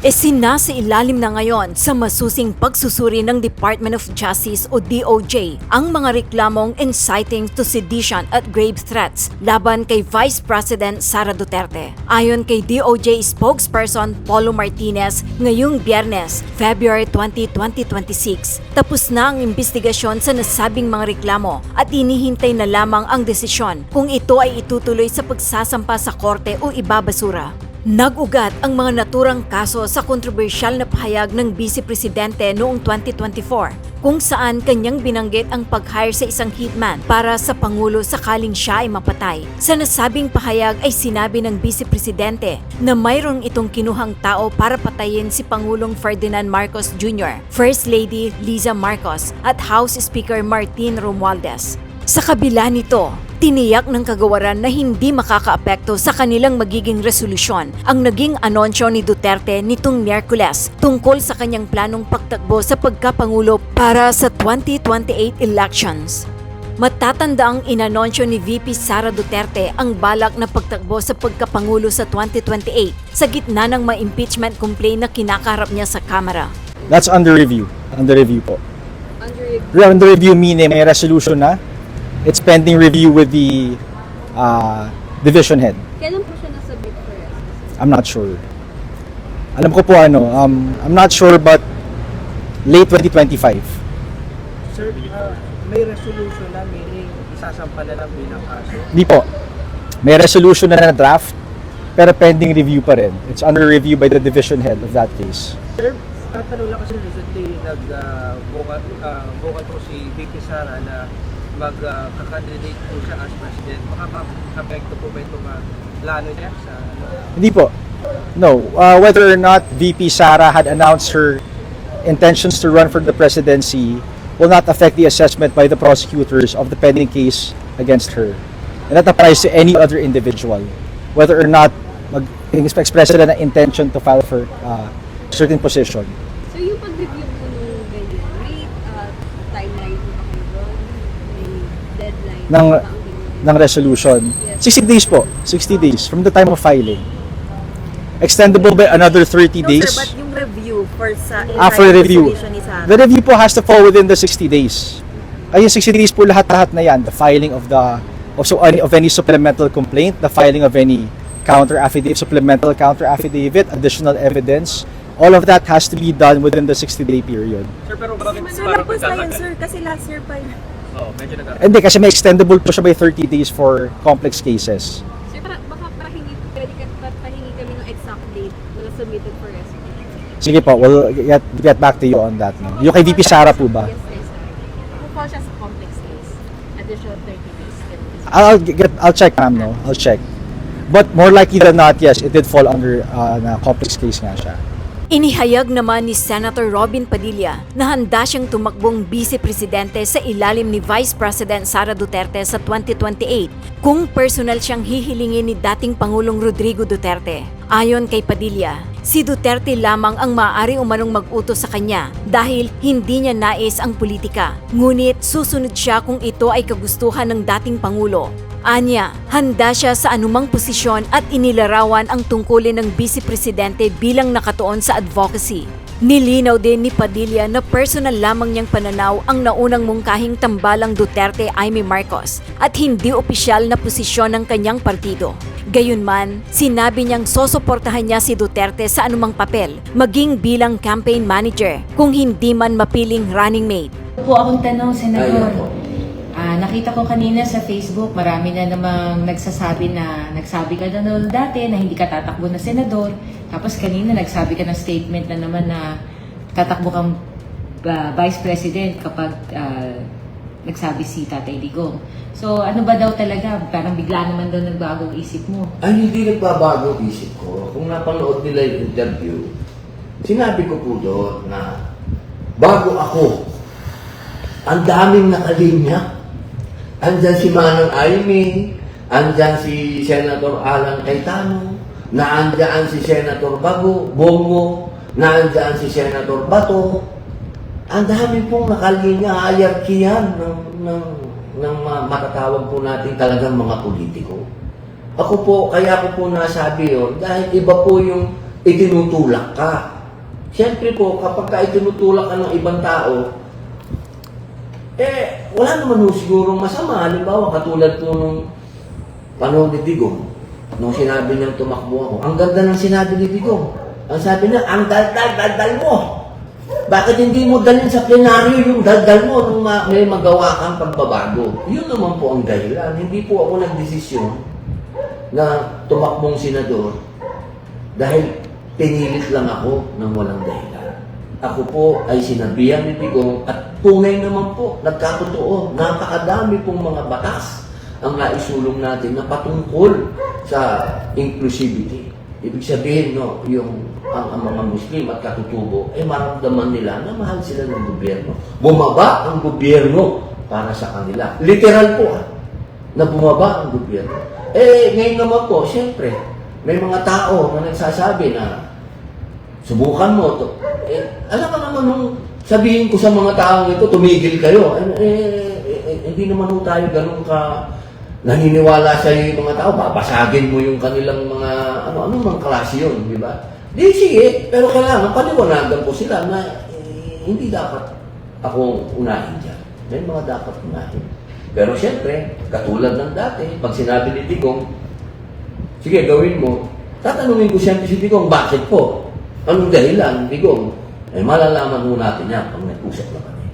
Isinasailalim na ngayon sa masusing pagsusuri ng Department of Justice o DOJ ang mga reklamong inciting to sedition at grave threats laban kay Vice President Sara Duterte. Ayon kay DOJ spokesperson Paulo Martinez, ngayong Biyernes, February 20, 2026, tapos na ang investigasyon sa nasabing mga reklamo at inihintay na lamang ang desisyon kung ito ay itutuloy sa pagsasampa sa korte o ibabasura. Nag-ugat ang mga naturang kaso sa kontrobersyal na pahayag ng Vice Presidente noong 2024 kung saan kanyang binanggit ang pag-hire sa isang hitman para sa Pangulo sakaling siya ay mapatay. Sa nasabing pahayag ay sinabi ng Vice Presidente na mayroong itong kinuhang tao para patayin si Pangulong Ferdinand Marcos Jr., First Lady Liza Marcos at House Speaker Martin Romualdez. Sa kabila nito, tiniyak ng kagawaran na hindi makakaapekto sa kanilang magiging resolusyon ang naging anunsyo ni Duterte nitong Miyerkules tungkol sa kanyang planong pagtakbo sa pagkapangulo para sa 2028 elections. Matatandaang inanunsyo ni VP Sara Duterte ang balak na pagtakbo sa pagkapangulo sa 2028 sa gitna ng ma-impeachment complaint na kinakaharap niya sa Kamara. That's under review. Under review po. Under review meaning may resolution na. It's pending review with the division head. Kailan po siya nasubmit for resolution? I'm not sure. Alam ko po I'm not sure but late 2025. Sir, may resolution na, meaning isasampa na lang bilang kaso? Hindi po. May resolution na draft pero pending review pa rin. It's under review by the division head of that case. Sir, tatanong lang kasi recently nag-vocal po si VP Sara na mag-candidate po siya as president. Makaka-apekto po ba itong plano niya sa Hindi po. No. Whether or not VP Sara had announced her intentions to run for the presidency will not affect the assessment by the prosecutors of the pending case against her. And that applies to any other individual. Whether or not mag-express sila ng intention to file for certain position. So yung pag-review po nung ganyan, may timeline po ba kayo doon? May deadline ng ba ang ng resolution. Yes. 60 days po. 60 days from the time of filing. Extendable by another 30 days. No, sir, but yung review for sa After review. resolution ni Sara. The review po has to fall within the 60 days. Ay, yung 60 days po lahat-lahat na yan. The filing of any supplemental complaint, the filing of any supplemental counter affidavit, additional evidence. All of that has to be done within the 60-day period. Sir, pero bakit Wala po sa yun, sir, kasi last year pa yun. Oo, medyo nagkakaroon. Hindi, kasi may extendable po siya by 30 days for complex cases. Sir, baka pahingi kami ng exact date na submitted for resolution. Sige po, we'll get back to you on that. No? Yung kay VP Sara po ba? Yes, sir. Kung fall siya sa complex case, additional 30 days. I'll check, ma'am, no? I'll check. But more likely than not, yes, it did fall under na complex case nga siya. Inihayag naman ni Senator Robin Padilla na handa siyang tumakbong Vice-Presidente sa ilalim ni Vice President Sara Duterte sa 2028 kung personal siyang hihilingin ni dating Pangulong Rodrigo Duterte. Ayon kay Padilla, si Duterte lamang ang maaari umanong mag-utos sa kanya dahil hindi niya nais ang politika. Ngunit susunod siya kung ito ay kagustuhan ng dating Pangulo. Anya, handa siya sa anumang posisyon at inilarawan ang tungkulin ng Vice Presidente bilang nakatuon sa advocacy. Nilinaw din ni Padilla na personal lamang niyang pananaw ang naunang mungkahing tambalang Duterte Jaime Marcos at hindi opisyal na posisyon ng kanyang partido. Gayunman, sinabi niyang sosuportahan niya si Duterte sa anumang papel, maging bilang campaign manager kung hindi man mapiling running mate. Po akong tanong, Senador. Nakita ko kanina sa Facebook, marami na namang nagsabi ka na noon dati na hindi ka tatakbo na senador. Tapos kanina nagsabi ka ng statement na naman na tatakbo kang Vice President kapag nagsabi si Tatay Digong. So ano ba daw talaga? Parang bigla naman daw nagbago ang isip mo. Ay, hindi nagbabago ang isip ko. Kung napanood nila yung interview, sinabi ko po doon na bago ako, ang daming nakalinya. Andyan si Manong Aimee, andyan si Senator Alan Cayetano, naandyan si Senator Bongo, naandyan si Senator Bato. Ang dami pong nakalinya, hierarchy ng matatawag po natin talagang mga politiko. Kaya ako po nasabi yun, dahil iba po yung itinutulak ka. Siyempre po, kapag ka itinutulak ka ng ibang tao, wala naman ho sigurong masama. Halimbawa, katulad po nung panahon ni Digong, nung sinabi niyang tumakbo ako, ang ganda ng sinabi ni Digong. Ang sabi niya, ang daldal mo. Bakit hindi mo dalhin sa plenaryo yung daldal mo nung may magawa kang pagbabago? Yun naman po ang dahilan. Hindi po ako nagdesisyon na tumakbong senador dahil pinilit lang ako ng walang dahilan. Ako po ay sinabihan ni Digong at tunay naman po, nagkatotoo, napakadami pong mga batas ang naisulong natin na patungkol sa inclusivity. Ibig sabihin, no, ang mga Muslim at katutubo, maramdaman nila na mahal sila ng gobyerno. Bumaba ang gobyerno para sa kanila. Literal po, na bumaba ang gobyerno. Ngayon naman po, siyempre, may mga tao na nagsasabi na subukan mo to. Alam ka naman nung sabihin ko sa mga taong ito, tumigil kayo. Hindi naman po tayo ganun ka naniniwala sa yung mga tao. Babasagin mo yung kanilang mga, ano mang klase yun, di ba? Di sige, pero kailangan paliwanagan ko sila na hindi dapat akong unahin dyan. May mga dapat unahin. Pero siyempre, katulad ng dati, pag sinabi ni Digong, sige, gawin mo. Tatanungin ko siyempre si Digong, bakit po? Anong dahilan, Digong? Malalaman mo natin yan pag nag-usap na kami.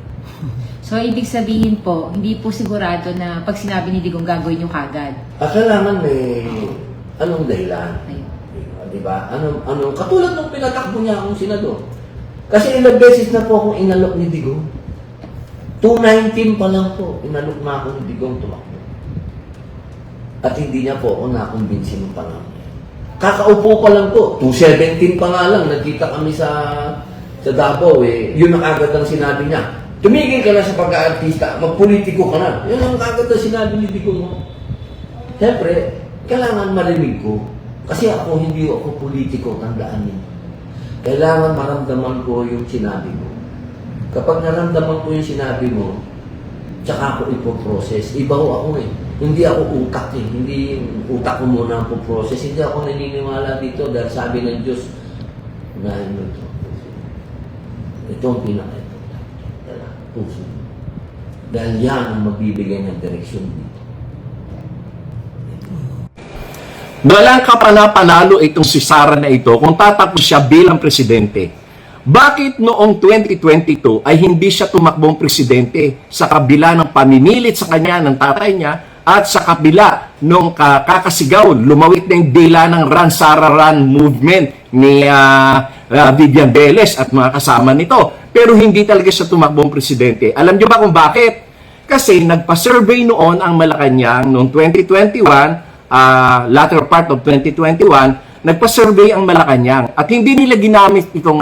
So, ibig sabihin po, hindi po sigurado na pag sinabi ni Digong gagawin nyo kagad. Kailangan may anong dahilan. Ayun. Diba? Katulad nung pinatakbo niya akong senador. Kasi ilang beses na po akong inalok ni Digong. 2019 pa lang po, inalok na ako ni Digong tumakbo. At hindi niya po ako nakumbinsin ng panahon niya. Kakaupo pa lang po, 2017 pa nga lang, nagkita kami sa Davao Yun ang agad ang sinabi niya. Tumigil ka na sa pag-aartista, magpolitiko ka na. Yun ang agad ang sinabi ni Digong. Siyempre, kailangan marinig ko. Kasi hindi ako politiko, tandaan niyo. Kailangan maramdaman ko yung sinabi mo. Kapag naramdaman ko yung sinabi mo, tsaka ako ipoprocess. Iba ho ako Hindi ako utak Hindi yung utak ko muna ang poprocess. Hindi ako naniniwala dito dahil sabi ng Diyos, unahin mo ito. Ito ang pinaka-importante. Puso. Dahil yan ang magbibigay ng direksyon dito. Walang kapana-panalo itong si Sara na ito kung tatakbo siya bilang presidente. Bakit noong 2022 ay hindi siya tumakbong presidente sa kabila ng pamimilit sa kanya ng tatay niya at sa kabila nung kakasigaw, lumawit na yung dila ng Run Sara Run movement ni Vivian Velez at mga kasama nito. Pero hindi talaga siya tumakbong presidente. Alam niyo ba kung bakit? Kasi nagpa-survey noon ang Malacanang noong 2021, latter part of 2021, nagpa-survey ang Malacanang at hindi nila ginamit itong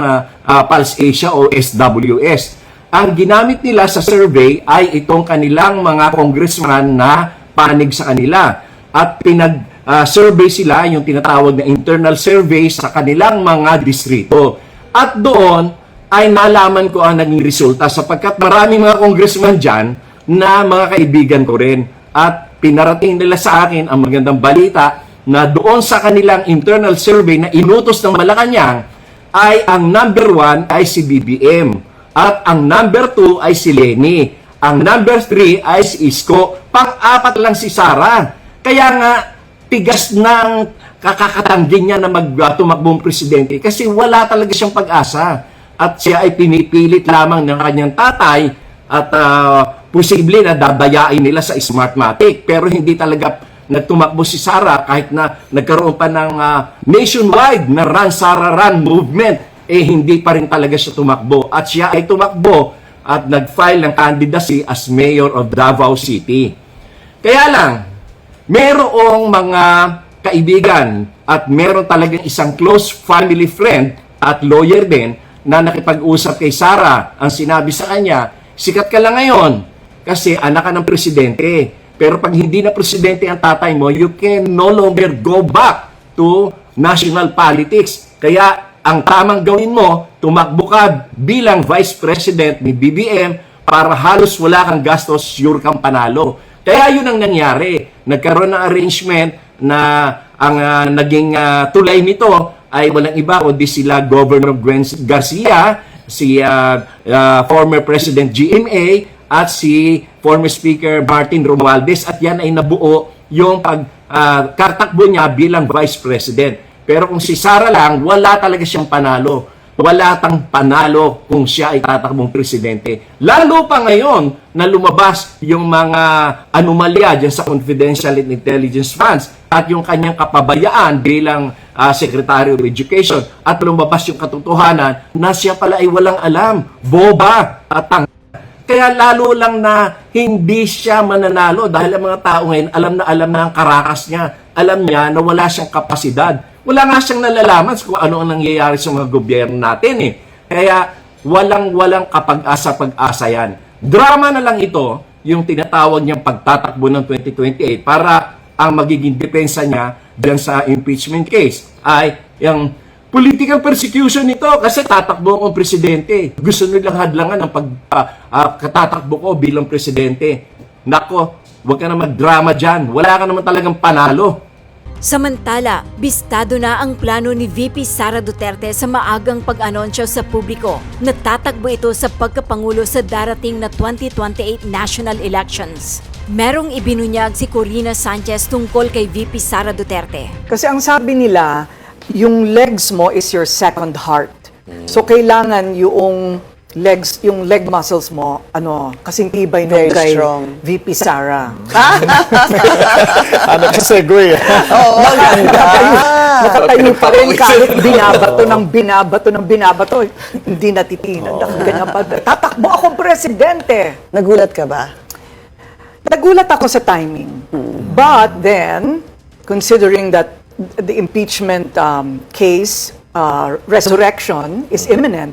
Pulse Asia o SWS. Ang ginamit nila sa survey ay itong kanilang mga congressman na panig sa kanila at pinag-survey sila, yung tinatawag na internal survey sa kanilang mga distrito. At doon ay nalaman ko ang naging resulta sapagkat maraming mga congressman dyan na mga kaibigan ko rin at pinarating nila sa akin ang magandang balita na doon sa kanilang internal survey na inutos ng Malacanang ay ang number 1 ay si BBM at ang number 2 ay si Leni. Ang number 3 ay si Isko. Pang-apat lang si Sara. Kaya nga, tigas ng kakakatanggi niya na tumakbong presidente kasi wala talaga siyang pag-asa. At siya ay pinipilit lamang ng kanyang tatay at posible na dabayain nila sa Smartmatic. Pero hindi talaga nagtumakbo si Sara kahit na nagkaroon pa ng nationwide na Run Sara Run movement. Hindi pa rin talaga siya tumakbo. At siya ay tumakbo at nag-file ng candidacy as mayor of Davao City. Kaya lang, merong mga kaibigan at meron talagang isang close family friend at lawyer din na nakipag-usap kay Sara. Ang sinabi sa kanya, sikat ka lang ngayon kasi anak ka ng presidente. Pero pag hindi na presidente ang tatay mo, you can no longer go back to national politics. Kaya ang tamang gawin mo, tumakbo ka bilang vice president ni BBM para halos wala kang gastos, sure kang panalo. Kaya yun ang nangyari. Nagkaroon ng arrangement na ang naging tulay nito ay walang iba kundi sila Governor Gwen Garcia, si former President GMA, at si former Speaker Martin Romualdez, at yan ay nabuo yung pagkatakbo niya bilang Vice President. Pero kung si Sara lang, wala talaga siyang panalo. Wala tang panalo kung siya ay tatakbong presidente. Lalo pa ngayon na lumabas yung mga anomalya dyan sa confidential and intelligence funds at yung kanyang kapabayaan bilang Secretary of Education, at lumabas yung katotohanan na siya pala ay walang alam, boba at kaya lalo lang na hindi siya mananalo dahil ang mga tao ngayon alam na ang karakas niya. Alam niya na wala siyang kapasidad. Wala nga siyang nalalaman kung ano ang nangyayari sa mga gobyerno natin eh. Kaya walang kapag-asa yan. Drama na lang ito, yung tinatawag niyang pagtatakbo ng 2028 para ang magiging depensa niya dyan sa impeachment case ay yung political persecution nito kasi tatakbo akong presidente. Gusto nilang hadlangan ang pagkatatakbo ko bilang presidente. Nako, huwag ka na magdrama dyan. Wala ka naman talagang panalo. Samantala, bistado na ang plano ni VP Sara Duterte sa maagang pag-anunsyo sa publiko na tatakbo ito sa pagkapangulo sa darating na 2028 national elections. Merong ibinunyag si Corina Sanchez tungkol kay VP Sara Duterte. Kasi ang sabi nila, yung legs mo is your second heart. So kailangan yung legs, yung leg muscles mo, kasing tibay nung kay VP Sara. Ano ka segue? Nakatayo pa rin kahit binabato ng binabato. Hindi natitinag. Ganyan pa. Tatakbo akong presidente. Nagulat ka ba? Nagulat ako sa timing. But then, considering that the impeachment case resurrection is imminent,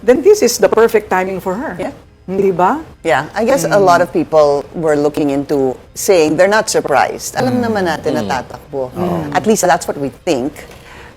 then this is the perfect timing for her. Yeah. Hindi ba? Yeah, I guess a lot of people were looking into saying they're not surprised. Alam naman natin na tatakbo. At least that's what we think.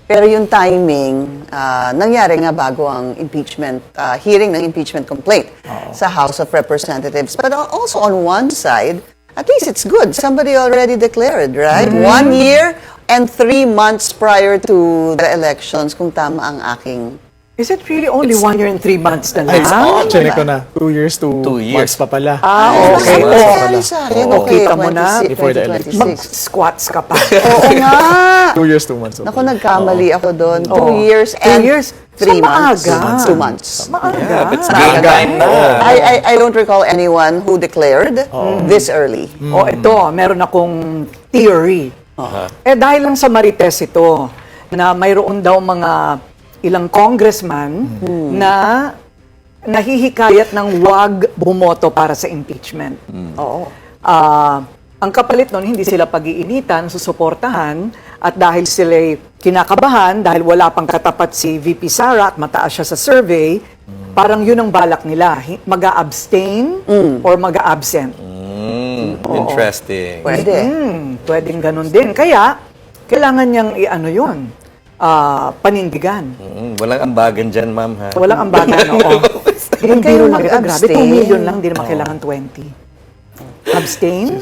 Pero yung timing, nangyari nga bago ang impeachment, hearing ng impeachment complaint sa House of Representatives. But also on one side, at least it's good. Somebody already declared, right? 1 year and 3 months prior to the elections, kung tama ang aking... Is it really only 1 year and 3 months na lang? Check ko na. 2 years to 2 months pa pala. Okay. Nangyari sa akin, okay, kita mo na. Before the election. 2026. Mag-squats ka pa. Oo nga! 2 years, 2 months. Naku, nagkamali ako doon. 2 Oo. years 2 and years? 3 Sa months. maaga. 2 months. Maaga. I don't recall anyone who declared this early. Ito, meron akong theory. Dahil lang sa Marites ito, na mayroon daw mga ilang congressman na nahihikayat ng wag bumoto para sa impeachment. Oo. Ang kapalit nun, hindi sila pag-iinitan, susuportahan, at dahil sila'y kinakabahan, dahil wala pang katapat si VP Sara at mataas siya sa survey, parang yun ang balak nila, mag-a-abstain or mag-a-absent. Interesting. Pwede. Pwedeng ganun din. Kaya, kailangan niyang yun, panindigan. Walang ambagan dyan, ma'am, ha? Walang ambagan, oo. Hindi kayo naman, grabe, 2 mag-abstain. million lang, hindi naman kailangan 20. Abstain?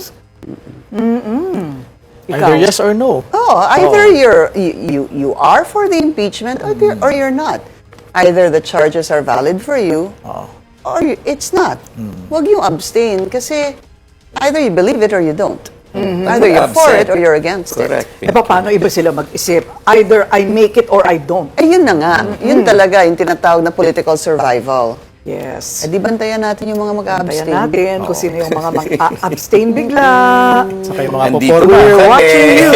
Either yes or no. Either you are for the impeachment or you're not. Either the charges are valid for you or it's not. Huwag yung abstain kasi either you believe it or you don't. Either you're for it or you're against Correct. it. Paano iba sila mag-isip? Either I make it or I don't. Yun na nga. Yun talaga yung tinatawag na political survival. Yes. Di bantayan natin yung mga mag-abstain. Tayan natin kung sino yung mga mag-abstain bigla. Saka yung mga Nandito poporma. We're watching you.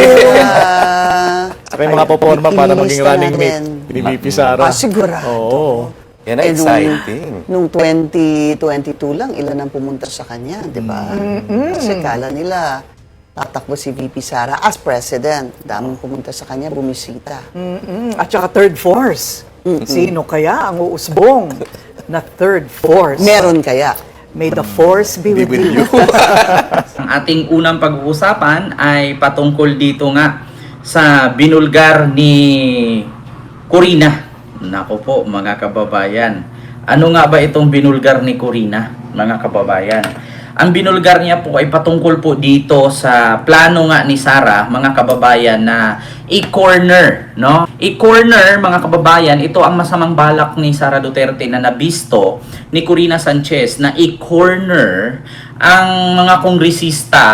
Saka yung mga poporma para maging running mate ni VP Sara. Siguro. Oo. Yan ang exciting. Nung 2022 lang, ilan ang pumunta sa kanya, di ba? Kasi kala nila, tatakbo si VP Sara as president. Daming pumunta sa kanya, bumisita. At saka third force. Sino kaya ang uusbong na third force? Meron kaya? May the force be with you. Ang ating unang pag-uusapan ay patungkol dito nga sa binulgar ni Corina. Nako po mga kababayan. Ano nga ba itong binulgar ni Corina, mga kababayan? ang binulgar niya po ay patungkol po dito sa plano nga ni Sara, mga kababayan, na i-corner, no? I-corner, mga kababayan, ito ang masamang balak ni Sara Duterte na nabisto ni Corina Sanchez na i-corner ang mga kongresista,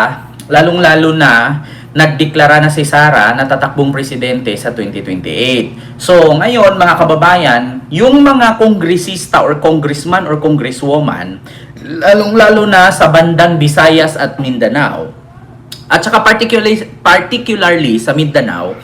lalong-lalo na nagdeklara na si Sara na tatakbong presidente sa 2028. So, ngayon, mga kababayan, yung mga kongresista or congressman or congresswoman, lalong-lalo na sa bandang Visayas at Mindanao, at saka particularly sa Mindanao,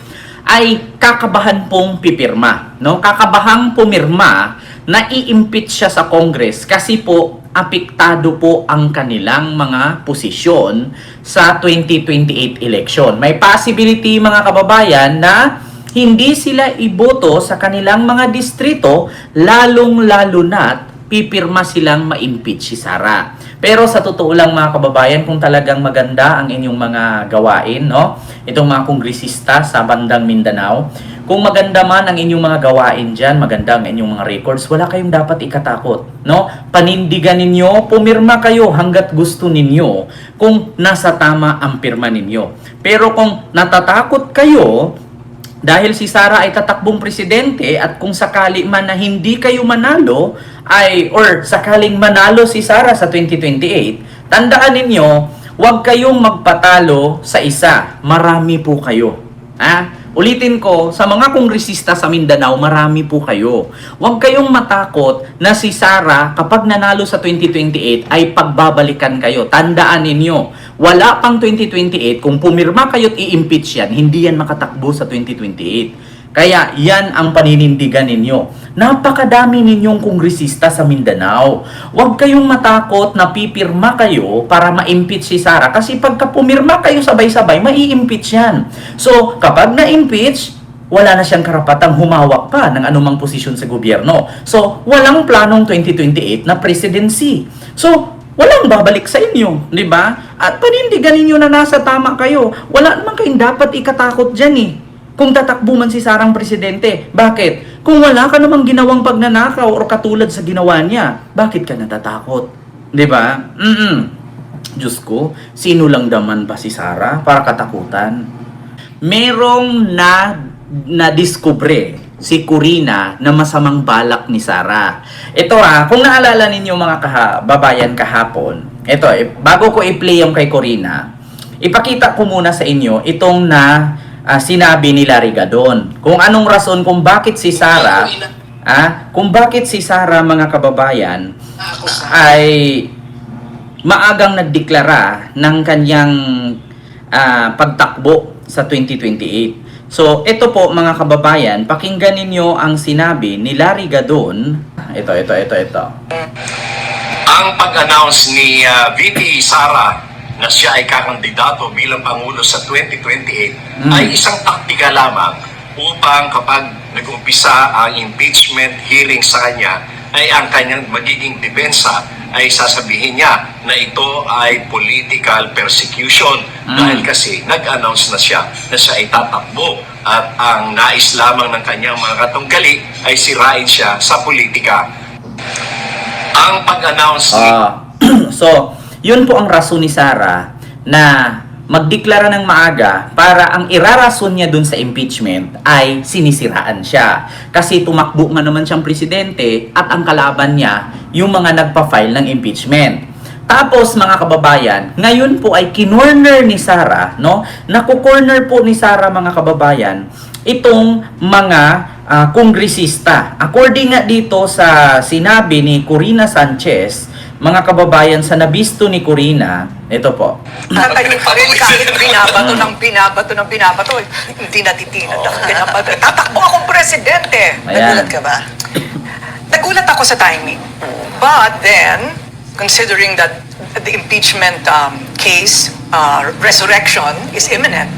ay kakabahan pong pipirma. No? Kakabahang pumirma na i-impeach siya sa Congress kasi po apektado po ang kanilang mga posisyon sa 2028 election. May possibility, mga kababayan, na hindi sila iboto sa kanilang mga distrito, lalong-lalo na't pipirma silang ma-impeach si Sara. Pero sa totoo lang, mga kababayan, kung talagang maganda ang inyong mga gawain, no? Itong mga kongresista sa bandang Mindanao, kung maganda man ang inyong mga gawain dyan, maganda ang inyong mga records, wala kayong dapat ikatakot, no? Panindigan ninyo, pumirma kayo hanggat gusto ninyo kung nasa tama ang pirma ninyo. Pero kung natatakot kayo dahil si Sara ay tatakbong presidente at kung sakali man na hindi kayo manalo or sakaling manalo si Sara sa 2028, tandaan ninyo, huwag kayong magpatalo sa isa, marami po kayo. Ulitin ko, sa mga kongresista sa Mindanao, marami po kayo. Huwag kayong matakot na si Sara, kapag nanalo sa 2028, ay pagbabalikan kayo. Tandaan ninyo, wala pang 2028, kung pumirma kayo't i-impeach yan, hindi yan makatakbo sa 2028. Kaya yan ang paninindigan ninyo. Napakadami ninyong kongresista sa Mindanao. Huwag kayong matakot na pipirma kayo para ma-impeach si Sara. Kasi pagka pumirma kayo sabay-sabay, mai-impeach yan. So, kapag na-impeach, wala na siyang karapatang humawak pa ng anumang posisyon sa gobyerno. So, walang planong 2028 na presidency. So, walang babalik sa inyo, di ba? At panindigan ninyo na nasa tama kayo. Wala naman kayong dapat ikatakot dyan eh. Kung tatakbo man si Sarang presidente. Bakit? Kung wala ka namang ginawang pagnanakaw o katulad sa ginawa niya, bakit ka natatakot? Di ba? Diyos ko, sino lang daman ba si Sara para katakutan? Merong na-discover si Corina na masamang balak ni Sara. Ito kung naalala ninyo mga babayan kahapon, ito, bago ko i-play yung kay Corina, ipakita ko muna sa inyo itong sinabi ni Larry Gadon. Kung anong rason kung bakit si Sara, mga kababayan, ay maagang nagdeklara ng kanyang pagtakbo sa 2028. So, ito po mga kababayan, pakinggan ninyo ang sinabi ni Larry Gadon. Ito. Ang pag-announce ni VP Sara na siya ay kakandidato bilang Pangulo sa 2028 ay isang taktika lamang upang kapag nag-umpisa ang impeachment hearing sa kanya ay ang kanyang magiging depensa ay sasabihin niya na ito ay political persecution dahil kasi nag-announce na siya ay tatakbo at ang nais lamang ng kanyang mga katunggali ay sirain siya sa politika. Ang pag-announce So, yun po ang rason ni Sara na magdeklara ng maaga para ang irarason niya dun sa impeachment ay sinisiraan siya. Kasi tumakbo nga naman siyang presidente at ang kalaban niya yung mga nagpa-file ng impeachment. Tapos mga kababayan, ngayon po ay kinorner ni Sara, no? Naku-corner po ni Sara mga kababayan itong mga kongresista. According nga dito sa sinabi ni Corina Sanchez, mga kababayan, sa nabisto ni Corina, ito po. Tatayo pa rin kahit binabato. Hindi natitinad ako binabato. Tatakbo akong presidente. Nagulat ka ba? Nagulat ako sa timing. But then, considering that the impeachment case, resurrection is imminent,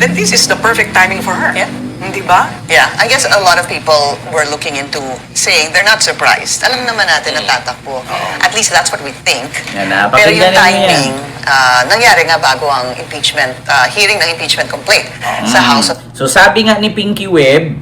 then this is the perfect timing for her. Yeah. Hindi ba? Yeah, I guess a lot of people were looking into saying they're not surprised. Alam naman natin na tatakbo. At least that's what we think. Pero yung timing, nangyari nga bago ang impeachment, hearing ng impeachment complete sa House of... So sabi nga ni Pinky Web,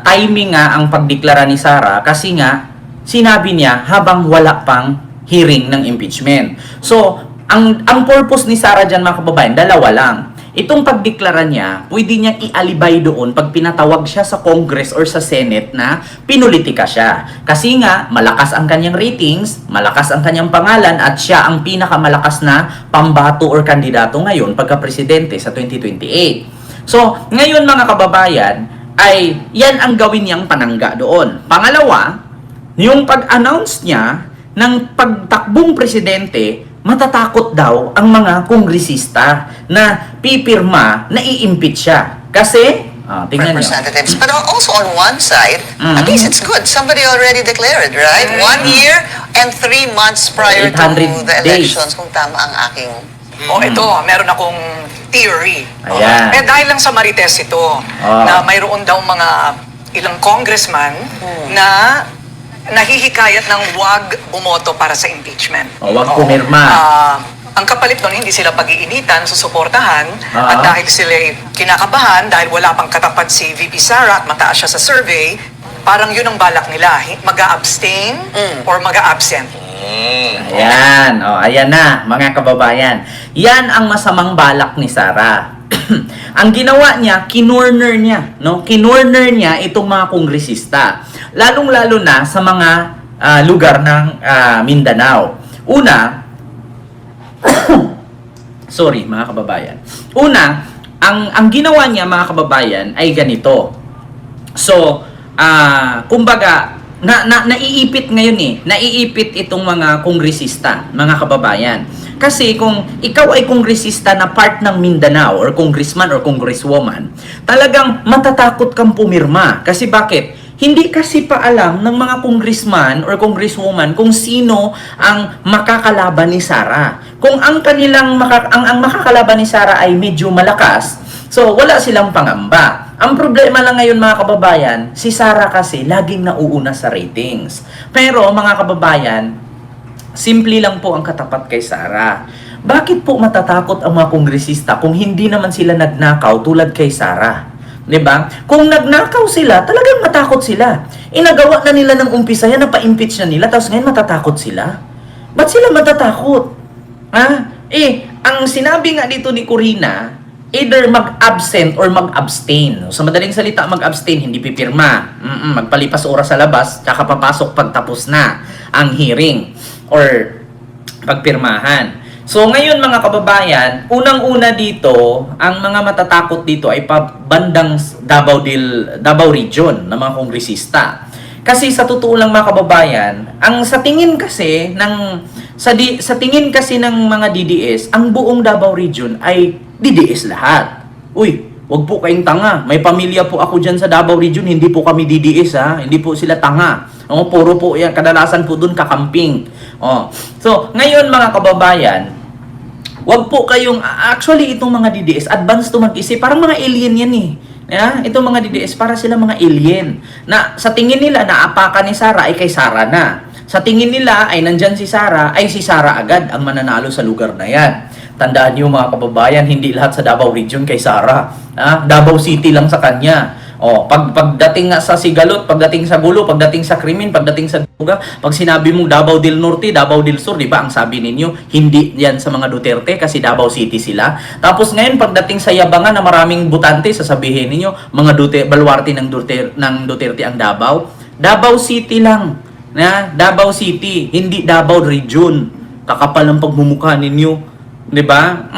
timing nga ang pagdeklara ni Sara kasi nga sinabi niya habang wala pang hearing ng impeachment. So, ang purpose ni Sara dyan mga kababayan, dalawa lang. Itong pagdeklara niya, pwede niyang ialibay doon pag pinatawag siya sa Congress or sa Senate na pinulitika siya. Kasi nga, malakas ang kanyang ratings, malakas ang kanyang pangalan, at siya ang pinakamalakas na pambato or kandidato ngayon pagka-presidente sa 2028. So, ngayon mga kababayan, ay yan ang gawin niyang panangga doon. Pangalawa, yung pag-announce niya ng pagtakbong presidente, matatakot daw ang mga kongresista na pipirma na i-impeach siya. Kasi, tingnan niyo. Representatives. But also on one side, at least it's good. Somebody already declared, right? 1 year and 3 months prior to 800 the days. elections, kung tama ang aking... Ito, meron akong theory. Ayan. Dahil lang sa Marites ito, na mayroon daw mga ilang congressman na nahihikayat ng wag bumoto para sa impeachment. Wag pumirma. Ang kapalit doon, hindi sila pag-iinitan, susuportahan, at dahil sila kinakabahan, dahil wala pang katapat si VP Sara at mataas siya sa survey, parang yun ang balak nila, mag-a-abstain or mag-a-absent. Ayan. Ayan na, mga kababayan. Yan ang masamang balak ni Sara. Ang ginawa niya, kinorner niya. No? Kinorner niya itong mga kongresista. Lalong-lalo na sa mga lugar ng Mindanao. Una, sorry mga kababayan. Una, ang ginawa niya mga kababayan ay ganito. So, kumbaga, naiipit ngayon naiipit itong mga kongresista, mga kababayan. Kasi kung ikaw ay kongresista na part ng Mindanao or congressman or congresswoman, talagang matatakot kang pumirma. Kasi bakit? Hindi kasi pa alam ng mga congressman or congresswoman kung sino ang makakalaban ni Sara. Kung ang kanilang ang makakalaban ni Sara ay medyo malakas, so wala silang pangamba. Ang problema lang ngayon mga kababayan, si Sara kasi laging nauuna sa ratings. Pero mga kababayan, simple lang po ang katapat kay Sara. Bakit po matatakot ang mga kongresista kung hindi naman sila nagnakaw tulad kay Sara? 'Di ba? Kung nagnakaw sila, talagang matakot sila. Inagawa na nila ng umpisa yan, napa-impeach na nila, tapos ngayon matatakot sila. Ba't sila matatakot? Ang sinabi nga dito ni Corina, either mag-absent or mag-abstain. Sa madaling salita, mag-abstain, hindi pipirma. Magpalipas oras sa labas, tsaka papasok pagtapos na ang hearing or pagpirmahan. So ngayon mga kababayan, unang-una dito, ang mga matatakot dito ay pabandang Davao Region ng mga kongresista. Kasi sa totoo lang mga kababayan, ang sa tingin kasi ng mga DDS, ang buong Davao Region ay DDS lahat. Uy, wag po kayong tanga. May pamilya po ako dyan sa Davao Region, hindi po kami DDS Hindi po sila tanga. Puro po yan, kadalasan po doon kakamping. So, ngayon mga kababayan, wag po kayong, actually itong mga DDS, advanced to mag-isip, parang mga alien yan itong mga DDS, para sila mga alien. Na sa tingin nila, naapakan ni Sara ay kay Sara na. Sa tingin nila ay nandyan si Sara, ay si Sara agad ang mananalo sa lugar na yan. Tandaan niyo mga kababayan, hindi lahat sa Davao Region kay Sara. Davao City lang sa kanya. Pagdating nga sa Sigalot, pagdating sa Gulo, pagdating sa Krimen, pagdating sa Duga, pag sinabi mong Davao del Norte, Davao del Sur, di ba? Ang sabi ninyo, hindi yan sa mga Duterte kasi Davao City sila. Tapos ngayon, pagdating sa Yabangan na maraming butante, sasabihin ninyo, mga baluarte ng Duterte ang Davao. Davao City lang. Davao City, hindi Davao Region. Kakapal ang pagmumukha ninyo. Di ba?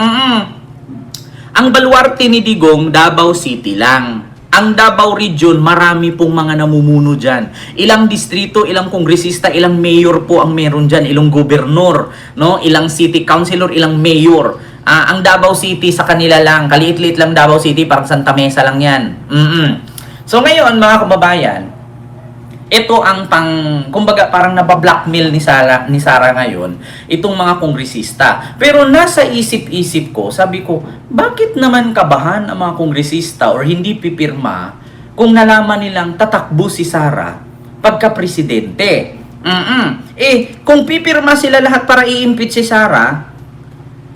Ang baluarte ni Digong, Davao City lang. Ang Davao Region, marami pong mga namumuno dyan. Ilang distrito, ilang kongresista, ilang mayor po ang meron dyan. Ilang gobernur, ilang city councilor, ilang mayor. Ang Davao City sa kanila lang, kaliit-liit lang Davao City, parang Santa Mesa lang yan. So ngayon, mga kababayan, ito ang kumbaga parang nabablackmail ni Sara ngayon, itong mga kongresista. Pero nasa isip-isip ko, sabi ko, bakit naman kabahan ang mga kongresista or hindi pipirma kung nalaman nilang tatakbo si Sara pagka-presidente? Kung pipirma sila lahat para i-impeach si Sara,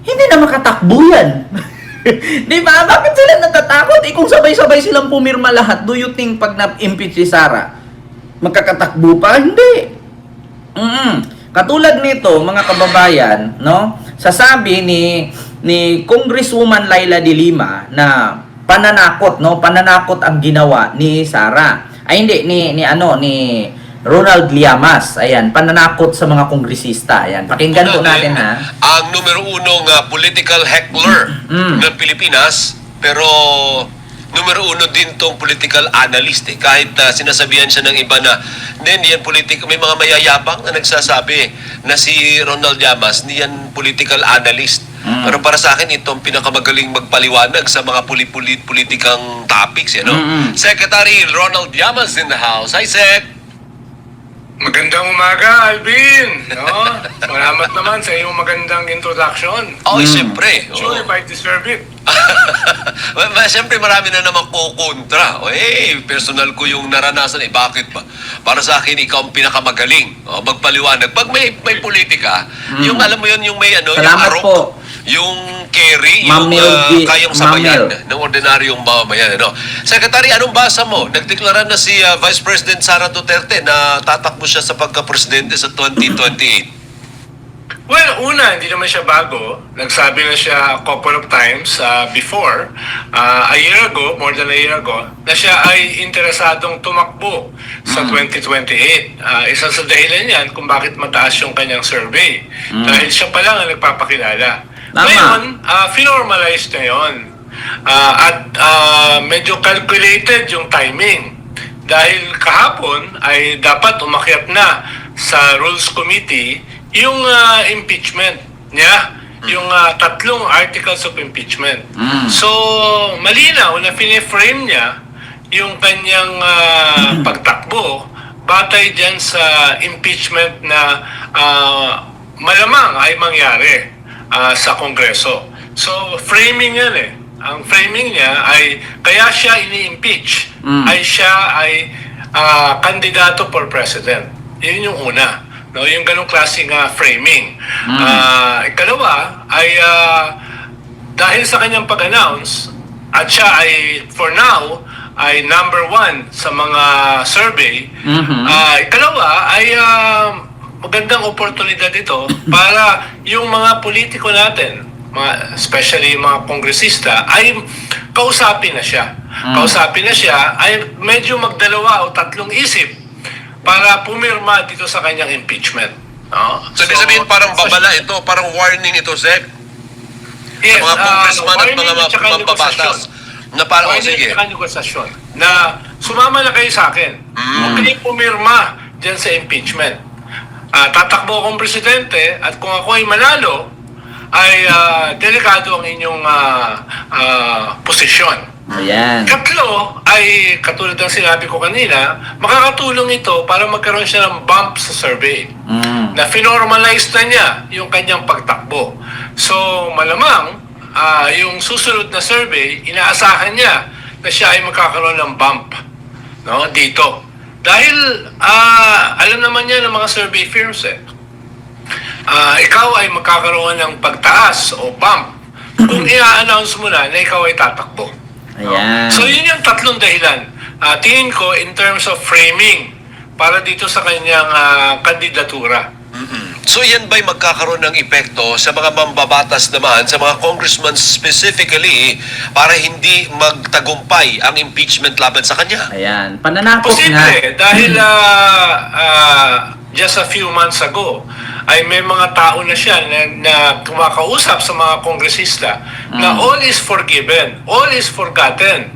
hindi na makatakbo yan. Di ba? Bakit sila natatakot? Kung sabay-sabay silang pumirma lahat, do you think pag na-impeach si Sara, magkakatakbo pa? Hindi. Katulad nito, mga kababayan, no? Sasabi ni Congresswoman Laila de Lima na pananakot, no? Pananakot ang ginawa ni Sara. Ay hindi ni Ronald Llamas. Ayan, pananakot sa mga kongresista. Ayan, pakinggan po natin ha. Ang numero unong political heckler ng Pilipinas, pero numero uno din tong political analyst eh. Kahit sinasabihan siya ng iba na hindi yan may mga mayayabang na nagsasabi na si Ronald Llamas hindi yan political analyst. Pero para sa akin itong pinakamagaling magpaliwanag sa mga politikang topics, you know? Secretary Ronald Llamas in the house. Hi, Sec! Magandang umaga, Alvin! No? Salamat naman sa iyong magandang introduction. Oh, siyempre. Sure, if I deserve it. Siyempre marami na naman kukontra. Personal ko yung naranasan. Bakit ba? Para sa akin, ikaw ang pinakamagaling. Magpaliwanag. Pag may politika, yung alam mo yun, yung may ano, Salamat yung arok, po. yung carry, Ma'am yung Melody, kayang sabayan ng ordinaryong mamamayan. Ano? Secretary, anong basa mo? Nagdeklara na si Vice President Sara Duterte na tatakbo siya sa pagka-presidente sa 2028. Well, una, hindi naman siya bago. Nagsabi na siya a couple of times before, a year ago, more than a year ago, na siya ay interesadong tumakbo sa 2028. Isa sa dahilan yan kung bakit mataas yung kanyang survey. Dahil siya pa lang ang nagpapakilala. Ngayon, finormalize na yun. Medyo calculated yung timing. Dahil kahapon ay dapat umakyat na sa Rules Committee yung impeachment niya, yung 3 articles of impeachment. So, malinaw na fine-frame niya yung kanyang pagtakbo batay dyan sa impeachment na malamang ay mangyari sa Kongreso. So, framing yan eh. Ang framing niya ay, kaya siya ini-impeach, ay siya ay kandidato for president. Yun yung una. No, yung ganong klaseng framing. Ikalawa ay dahil sa kanyang pag-announce at siya ay for now ay number 1 sa mga survey. Ikalawa ay magandang oportunidad ito para yung mga politiko natin, especially yung mga kongresista, ay kausapin na siya. Kausapin na siya ay medyo magdalawa o 3 isip para pumirma dito sa kanyang impeachment. No? So, sabihin parang babala ito, parang warning ito, Sec? Yes, sa mga congressman at warning mga mambabatas. Na parang, sige. Warning at negosasyon. Na sumama na kayo sa akin. Huwag kayong pumirma dyan sa impeachment. Tatakbo akong presidente at kung ako ay manalo, ay delikado ang inyong posisyon. Ayan. Katlo ay, katulad ng sinabi ko kanina, makakatulong ito para magkaroon siya ng bump sa survey. Na finormalize na niya yung kanyang pagtakbo. So, malamang, yung susunod na survey, inaasahan niya na siya ay magkakaroon ng bump, no, dito. Dahil, alam naman niya ng mga survey firms ikaw ay magkakaroon ng pagtaas o bump kung i-announce mo na ikaw ay tatakbo. Ayan. So yun yung 3 dahilan. Tingin ko in terms of framing para dito sa kanyang kandidatura. So yan ba'y magkakaroon ng epekto sa mga mambabatas naman, sa mga congressmen specifically, para hindi magtagumpay ang impeachment laban sa kanya? Ayan, pananakot nga. Posible, dahil just a few months ago, ay may mga tao na siya na kumakausap sa mga kongresista na all is forgiven, all is forgotten.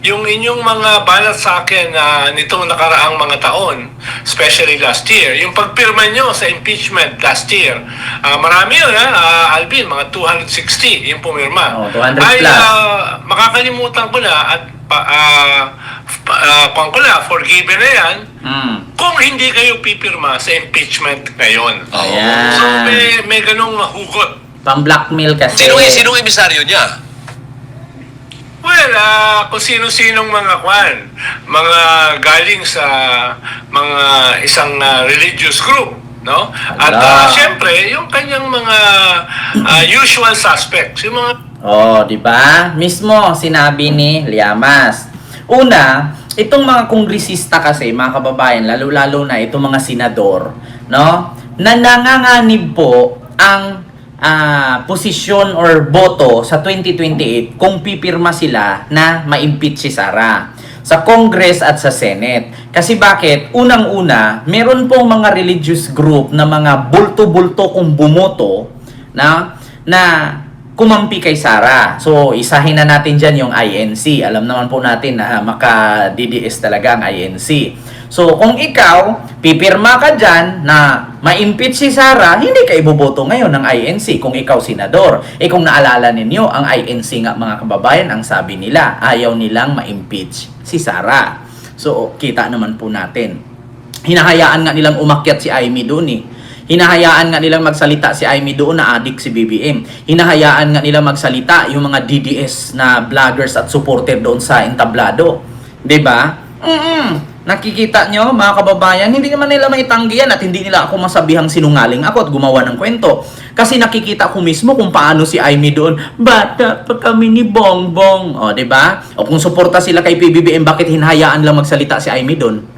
Yung inyong mga banat sa akin nitong nakaraang mga taon, especially last year, yung pagpirma nyo sa impeachment last year, marami yun, Alvin, mga 260 yung pumirma. 200 ay, plus. makakalimutan ko na at forgiven na yan, kung hindi kayo pipirma sa impeachment ngayon. Ayan. So may ganong hugot. Pang-blackmail kasi. Sinong emisaryo niya? Well, kung sino-sinong mga galing sa mga isang religious group, no? At syempre, yung kanyang mga usual suspects, yung mga di ba? Mismo sinabi ni Llamas. Una, itong mga kongresista kasi, mga kababayan, lalo-lalo na itong mga senador, no? na nanganganib po ang posisyon or boto sa 2028 kung pipirma sila na ma-impeach si Sara sa Congress at sa Senate. Kasi bakit? Unang-una, meron pong mga religious group na mga bulto-bulto kung bumoto na kumampi kay Sara. So, isahin na natin dyan yung INC. Alam naman po natin na maka-DDS talaga ang INC. So, kung ikaw, pipirma ka dyan na ma-impeach si Sara, hindi ka iboboto ngayon ng INC kung ikaw senador. Kung naalala ninyo, ang INC nga mga kababayan, ang sabi nila, ayaw nilang ma-impeach si Sara. So, kita naman po natin. Hinahayaan nga nilang umakyat si Amy doon eh. Hinahayaan nga nilang magsalita si Amy doon na adik si BBM. Hinahayaan nga nilang magsalita yung mga DDS na vloggers at supporter doon sa entablado. 'Di ba? Nakikita nyo, mga kababayan, hindi naman nila maitanggi yan at hindi nila ako masabihang sinungaling ako at gumawa ng kwento. Kasi nakikita ko mismo kung paano si Amy doon, bata pa kami ni Bongbong. O, 'di ba? O kung suporta sila kay PBBM, bakit hinahayaan lang magsalita si Amy doon?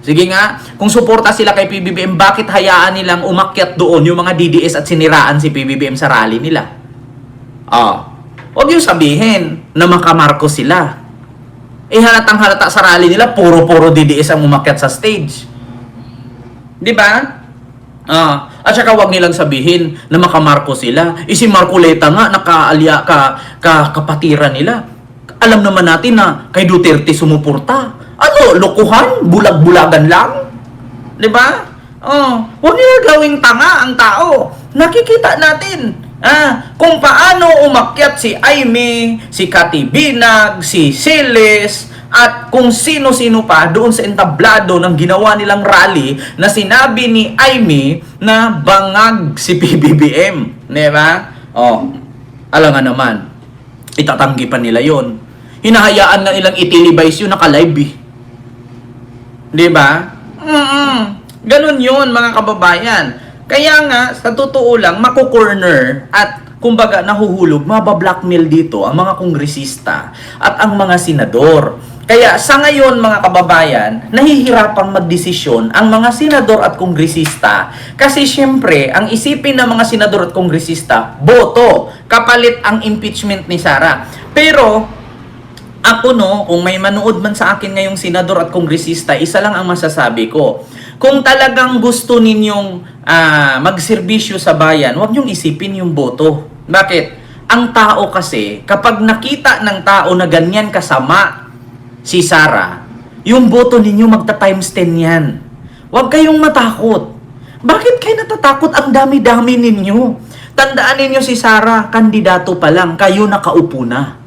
Sige nga, kung suporta sila kay PBBM, bakit hayaan nilang umakyat doon yung mga DDS at siniraan si PBBM sa rally nila? Huwag yung sabihin na makamarcos sila. Halatang halata sa rally nila, puro-puro DDS ang umakyat sa stage. Di ba? At saka huwag nilang sabihin na makamarcos sila. Si Marcoleta nga, nakaalya kapatiran nila. Alam naman natin na kay Duterte sumuporta. Ano, lokohan? Bulag-bulagan lang? Di ba? Huwag nila gawing tanga ang tao. Nakikita natin kung paano umakyat si Amy, si Cathy Binag, si Siles, at kung sino-sino pa doon sa entablado ng ginawa nilang rally na sinabi ni Amy na bangag si PBBM. Di ba? Alam nga naman, itatanggi pa nila yon. Hinahayaan na nilang itilibase yun, naka-live eh. Di ba? Ganun yun, mga kababayan. Kaya nga, sa totoo lang, makukorner at kumbaga nahuhulog, mabablackmail dito ang mga kongresista at ang mga senador. Kaya sa ngayon, mga kababayan, nahihirapang magdesisyon ang mga senador at kongresista kasi syempre, ang isipin ng mga senador at kongresista, boto, kapalit ang impeachment ni Sara. Pero, ako kung may manood man sa akin ngayong senador at kongresista, isa lang ang masasabi ko. Kung talagang gusto ninyong magserbisyo sa bayan, huwag niyong isipin yung boto. Bakit? Ang tao kasi, kapag nakita ng tao na ganyan kasama si Sara, yung boto ninyo magta-times 10 yan. Huwag kayong matakot. Bakit kayo natatakot? Ang dami-dami ninyo. Tandaan ninyo si Sara, kandidato pa lang, kayo nakaupo na.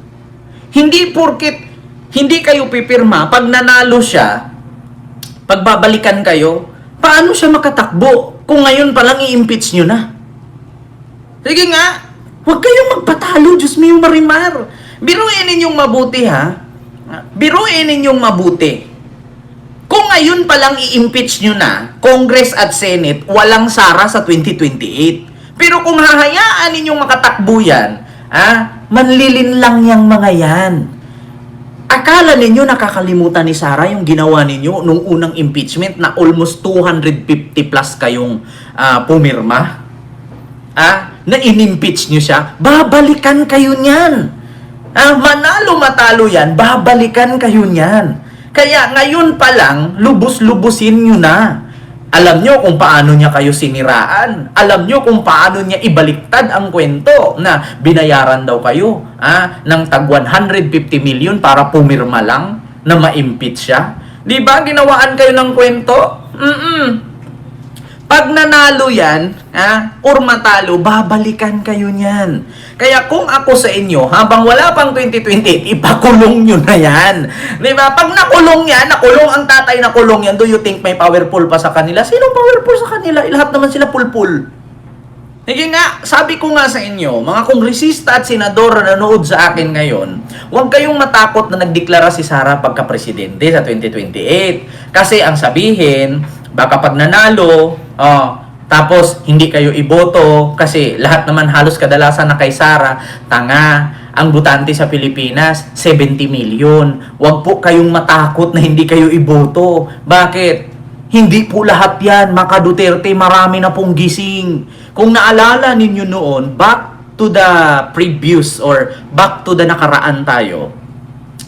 Hindi porket hindi kayo pipirma, pag nanalo siya, pagbabalikan kayo, paano siya makatakbo kung ngayon pa lang i-impeach nyo na? Sige nga, huwag kayong magpatalo, Diyos mio Marimar. Biruin ninyong mabuti ha. Biruin ninyong mabuti. Kung ngayon pa lang i-impeach nyo na, Congress at Senate, walang Sara sa 2028. Pero kung hahayaan ninyong makatakbo yan, manlilin lang yang mga yan. Akala ninyo nakakalimutan ni Sara yung ginawa ninyo nung unang impeachment na almost 250 plus kayong pumirma? Na in-impeach nyo siya? Babalikan kayo niyan. Manalo matalo yan, babalikan kayo niyan. Kaya ngayon pa lang, lubos-lubusin nyo na. Alam nyo kung paano niya kayo siniraan. Alam nyo kung paano niya ibaliktad ang kwento na binayaran daw kayo ng tag 150 million para pumirma lang na ma-impeach siya. Di ba ginawaan kayo ng kwento? Pag nanalo yan, or matalo, babalikan kayo niyan. Kaya kung ako sa inyo, habang wala pang 2028, ipakulong nyo na yan. Diba? Pag nakulong yan, nakulong ang tatay, nakulong yan, do you think may powerful pa sa kanila? Sinong powerful sa kanila? Lahat naman sila pulpul. Sige nga, sabi ko nga sa inyo, mga kongresista at senador na nanood sa akin ngayon, huwag kayong matakot na nagdeklara si Sara pagka-presidente sa 2028. Kasi ang sabihin, baka pag nanalo, tapos hindi kayo iboto kasi lahat naman halos kadalasan na kay Sara, tanga. Ang botante sa Pilipinas, 70 million. Huwag po kayong matakot na hindi kayo iboto. Bakit? Hindi po lahat yan, mga Duterte, marami na pong gising. Kung naalala ninyo noon, back to the previous or back to the nakaraan tayo,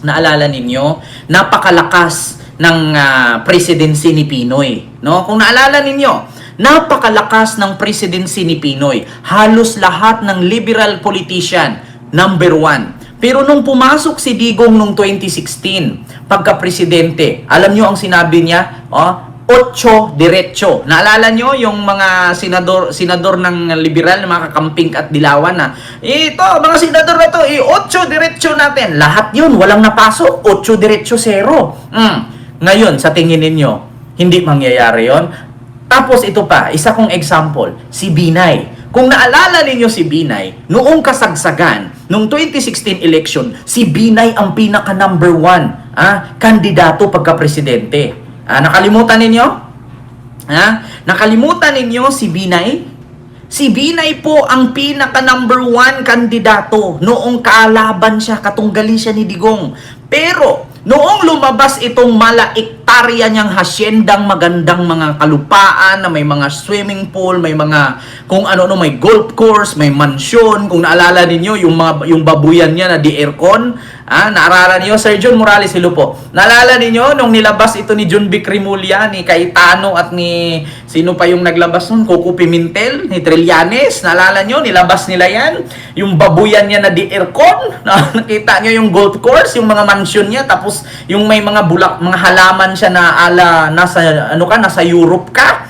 naalala ninyo, napakalakas ng presidency ni Pinoy. No? Kung naalala ninyo, napakalakas ng presidency ni Pinoy. Halos lahat ng liberal politician, number 1. Pero nung pumasok si Digong nung 2016, pagka-presidente, alam nyo ang sinabi niya? 8 diretso. Naalala nyo yung mga senador ng liberal, mga kakamping at dilawan na, ito, mga senador na to, 8 diretso natin. Lahat yun, walang napasok. 8 diretso, 0. Ngayon, sa tingin ninyo, hindi mangyayari yon. Tapos ito pa, isa kong example, si Binay. Kung naalala ninyo si Binay, noong kasagsagan, noong 2016 election, si Binay ang pinaka number 1 kandidato pagka-presidente. Nakalimutan ninyo? Nakalimutan ninyo si Binay? Si Binay po ang pinaka number 1 kandidato noong kaalaban siya, katunggali siya ni Digong. Pero, noong lumabas itong malaiktarya niyang hasyendang magandang mga kalupaan na may mga swimming pool, may mga kung ano may golf course, may mansyon, kung naalala ninyo yung babuyan niya na di aircon, naalala niyo Sir John Morales, hello po. Naalala niyo nung nilabas ito ni John Vic Rimulya, ni Cayetano at ni sino pa yung naglabas nun, Coco Pimentel, ni Trillanes, naalala niyo nilabas nila yan, yung babuyan niya na di aircon, nakita niyo yung golf course, yung mga mansyon niya, tapos yung may mga mga halaman siya na ala nasa Europe ka.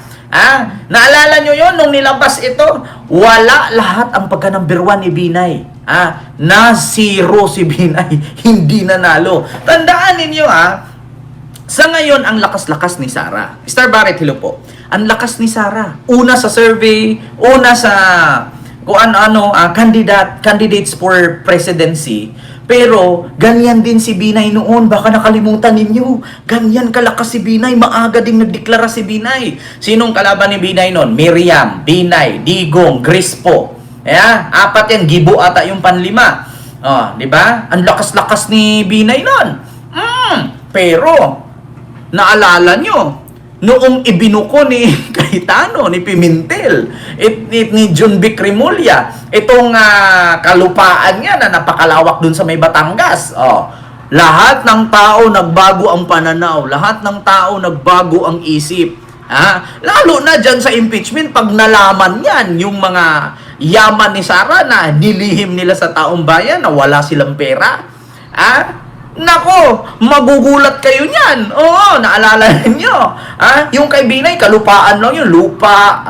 Naalala nyo yon nung nilabas ito? Wala lahat ang pagka number 1 ni Binay. Na 0 si Binay. Hindi nanalo. Tandaan ninyo sa ngayon ang lakas-lakas ni Sara. Star Barrett, hello po. Ang lakas ni Sara. Una sa survey, una sa kung ano candidates for presidency. Pero, ganyan din si Binay noon. Baka nakalimutan ninyo. Ganyan kalakas si Binay. Maaga ding nagdeklara si Binay. Sinong kalaban ni Binay noon? Miriam, Binay, Digong, Grispo. 4 yan. Gibo ata yung panlima. Di ba? Ang lakas-lakas ni Binay noon. Pero, naalala nyo, noong ibinuko ni Cayetano, ni Pimentel, ni John Vic Rimulya, itong kalupaan niya na napakalawak dun sa may Batangas. Lahat ng tao nagbago ang pananaw, lahat ng tao nagbago ang isip. Lalo na dyan sa impeachment, pag nalaman yan, yung mga yaman ni Sara na nilihim nila sa taong bayan na wala silang pera. Nako, magugulat kayo niyan. Oo, naalala niyo. Yung kay Binay, kalupaan lang yun. Lupa,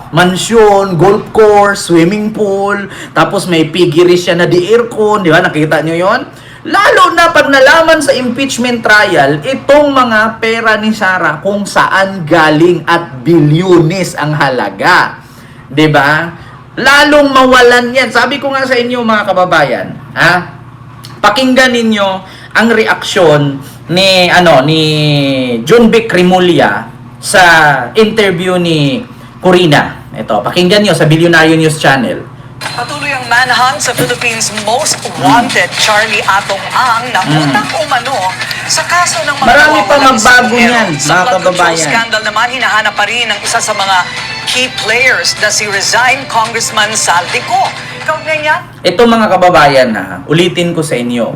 mansyon, golf course, swimming pool, tapos may piggery siya na di aircon, di ba? Nakita niyo yon? Lalo na pag nalaman sa impeachment trial, itong mga pera ni Sara kung saan galing at bilyones ang halaga. Di ba? Lalong mawalan yan. Sabi ko nga sa inyo mga kababayan, pakinggan ninyo ang reaksyon ni John Vic Rimulya sa interview ni Corina. Ito, pakinggan niyo sa Billionaire News Channel. Patuloy ang manhunt sa Philippines' most wanted Charlie Atong Ang na utang umano sa kaso ng mga marami pa nawawalang magbago isang yan, Sa mga flood control kababayan. scandal naman, hinahanap pa rin ang isa sa mga key players na si resigned Congressman Saldico. Kaugnay niya? Ito mga kababayan ulitin ko sa inyo.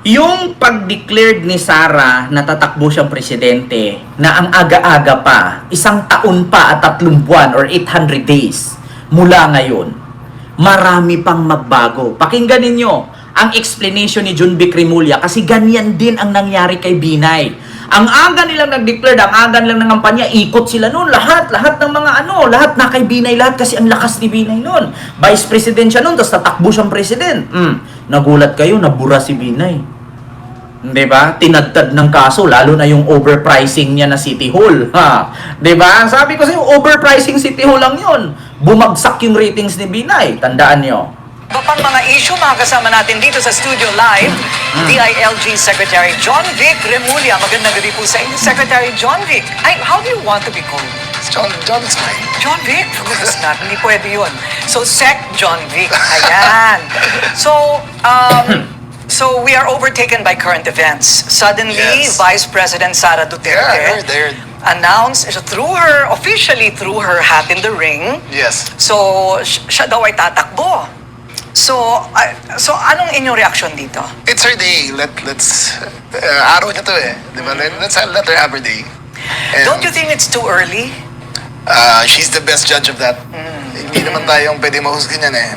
Yung pag-declared ni Sara na tatakbo siyang presidente na ang aga-aga pa, 1 taon pa at 3 buwan or 800 days mula ngayon, marami pang magbago. Pakinggan ninyo ang explanation ni John Vic Rimulya kasi ganyan din ang nangyari kay Binay. Ang aga nilang nag-declare, ang aga nilang nangampanya, ikot sila noon. Lahat ng mga lahat na kay Binay lahat kasi ang lakas ni Binay noon. Vice President siya noon, tapos tatakbo siyang president. Nagulat kayo, nabura si Binay. Diba? Tinadtad ng kaso, lalo na yung overpricing niya na City Hall. Diba? Sabi ko sa inyo, overpricing City Hall lang yun. Bumagsak yung ratings ni Binay. Tandaan nyo. Iba pang mga issue, makakasama natin dito sa studio live, DILG Secretary John Vic Rimulya. Magandang gabi po sa inyo, Secretary John Vic. How do you want to be called? John is fine. John Vic? For goodness not, hindi pwede yun. So, Sec John Vic. Ayan. So we are overtaken by current events. Suddenly, Yes. Vice President Sara Duterte announced, officially threw her hat in the ring. Yes. So, siya daw ay tatakbo. So, anong inyong reaction dito? It's her day. Let's araw niya to eh. Di ba? Let's let her have her day. And, Don't you think it's too early? she's the best judge of that. Hindi naman tayong pwede mahusga niyan eh.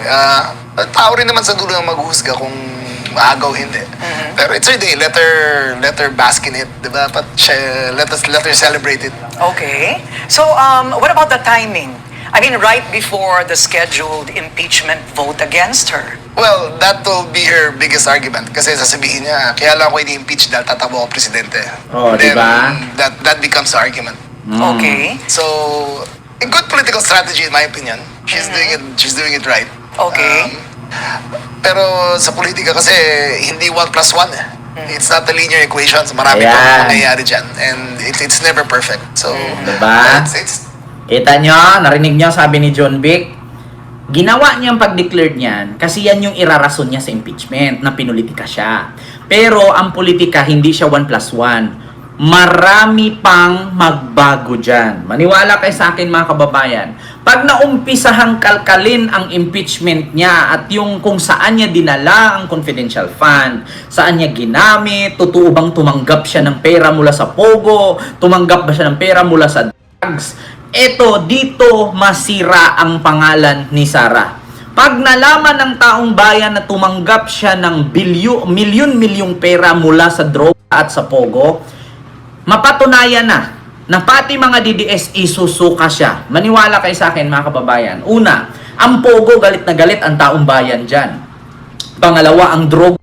Tao rin naman sa dulo ang maghusga kung maagaw hindi. Pero it's her day. Let her bask in it, di ba? But let her celebrate it. Okay. So, what about the timing? I mean, right before the scheduled impeachment vote against her. Well, that will be her biggest argument. Kasi sasabihin niya, kaya lang ako ini-impeach dahil tatakbo ako presidente. Oh, Then, diba? that becomes the argument. Okay. So, a good political strategy in my opinion. She's doing it right. Okay. Pero sa politika kasi, hindi 1 plus 1 eh. It's not a linear equation. So marami Ayan. pang nangyayari dyan. And it's never perfect. So, Diba? it's Kita nyo, narinig nyo sabi ni John Vic, ginawa niyang pag-declare niyan kasi yan yung irarason niya sa impeachment na pinulitika siya. Pero ang politika hindi siya 1 plus 1. Marami pang magbago dyan. Maniwala kayo sa akin mga kababayan. Pag naumpisahang kalkalin ang impeachment niya at yung kung saan niya dinala ang confidential fund, saan niya ginamit, totoo bang tumanggap siya ng pera mula sa Pogo, tumanggap ba siya ng pera mula sa drugs, dito masira ang pangalan ni Sara. Pag nalaman ng taong bayan na tumanggap siya ng milyon-milyong pera mula sa droga at sa Pogo, mapatunayan na pati mga DDS isusuka siya. Maniwala kayo sa akin mga kababayan. Una, ang Pogo galit na galit ang taong bayan dyan. Pangalawa, ang droga.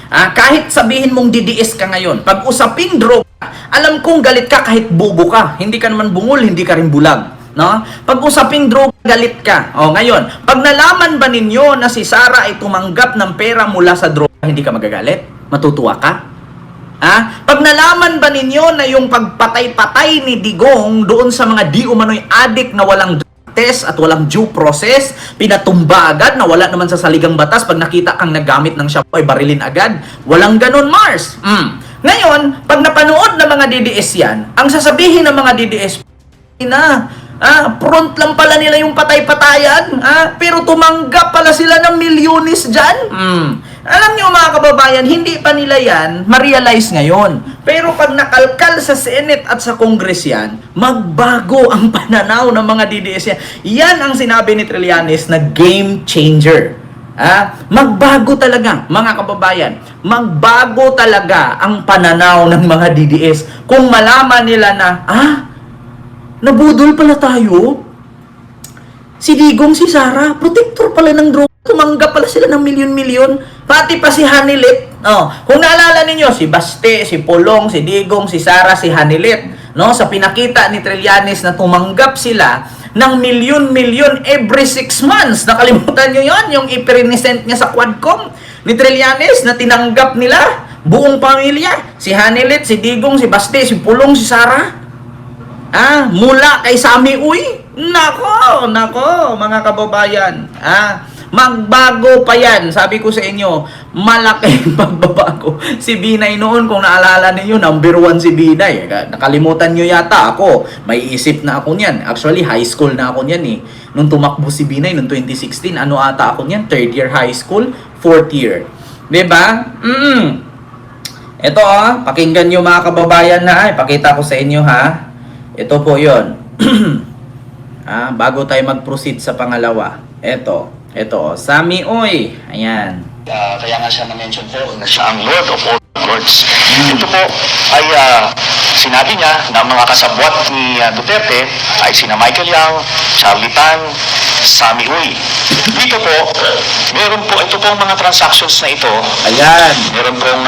Kahit sabihin mong DDS ka ngayon, pag usaping droga, alam kong galit ka kahit bobo ka. Hindi ka naman bungol, hindi ka rin bulag. No? Pag usaping droga, galit ka. O, ngayon, pag nalaman ba ninyo na si Sara ay tumanggap ng pera mula sa droga, hindi ka magagalit? Matutuwa ka? Pag nalaman ba ninyo na yung pagpatay-patay ni Digong doon sa mga di umano'y adik na walang test at walang due process, pinatumba agad na wala naman sa saligang batas, pag nakita kang nagamit ng shampoo ay barilin agad? Walang ganun, Mars. Ngayon, pag napanood ng mga DDS yan, ang sasabihin ng mga DDS, front lang pala nila yung patay-patayan, pero tumanggap pala sila ng milyones dyan. Alam nyo mga kababayan, hindi pa nila yan ma-realize ngayon. Pero pag nakalkal sa Senate at sa Congress yan, magbago ang pananaw ng mga DDS yan. Yan ang sinabi ni Trillanes na game changer. Magbago talaga, mga kababayan. Magbago talaga ang pananaw ng mga DDS. Kung malaman nila na, nabudol pala tayo. Si Digong, si Sara, protector pala ng droga. Tumanggap pala sila ng milyon-milyon. Pati pa si Hanilit. Kung naalala ninyo, si Baste, si Polong, si Digong, si Sara, si Hanilit. Sa pinakita ni Trillanes na tumanggap sila ng milyon-milyon every 6 months. Nakalimutan nyo yon, yung ipresent niya sa Quadcom ni Trillanes na tinanggap nila buong pamilya. Si Hanilit, si Digong, si Baste, si Polong, si Sara. Mula kay Sami Uy. Nako, mga kababayan. Magbago pa yan. Sabi ko sa inyo, malaking pagbabago. Si Binay noon, kung naalala niyo, number 1 si Binay. Nakalimutan nyo yata ako. May isip na ako niyan. Actually, high school na ako niyan eh. Nung tumakbo si Binay, noong 2016, ano ata ako niyan? 3rd year high school, 4th year. Diba? Ito pakinggan nyo mga kababayan na. Ipakita ko sa inyo ha. Ito po yon. Bago tayo mag-proceed sa pangalawa. Ito, Sami Uy. Ayan. Kaya nga siya na-mention po na siya ang Lord of all Lords. Ito po ay sinabi niya na mga kasabwat ni Duterte ay sina Michael Yang, Charlie Tan, Sami Uy. Dito po, ito po ang mga transactions na ito. Ayan. Meron pong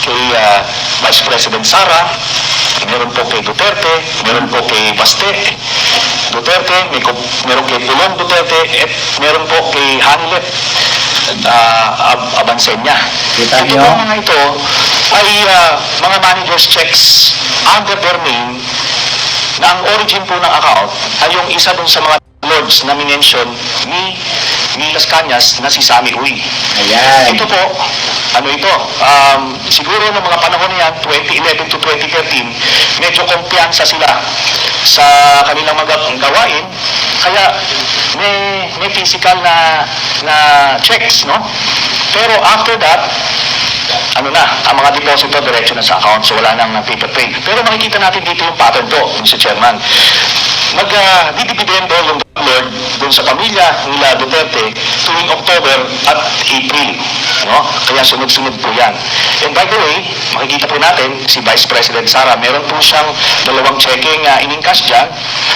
kay Vice President Sara, meron po kay Duterte, meron po kay Baste Duterte, meron kay Pulong Duterte, at meron po kay Hanilet Abansenya. Kita ito nyo? po mga ito ay mga managers checks under their name na ang origin po ng account ay yung isa dun sa mga Lords na minention ni Las Cañas na si Sammy Uy. Ayan. Ito po, ano ito, siguro ng mga panahon na yan, 2011 to 2013, medyo kumpiyansa sila sa kanilang mga gawain, kaya may physical na checks, no? Pero after that, ano na, ang mga deposito diretso na sa account, so wala nang paper trail. Pero makikita natin dito yung pattern to, Mr. Chairman. Magdidibidendo yung Lord dun sa pamilya nila Duterte tuwing October at April. No? Kaya sunod-sunod po yan. And by the way, makikita po natin si Vice President Sara, meron po siyang 2 checking in-encash dyan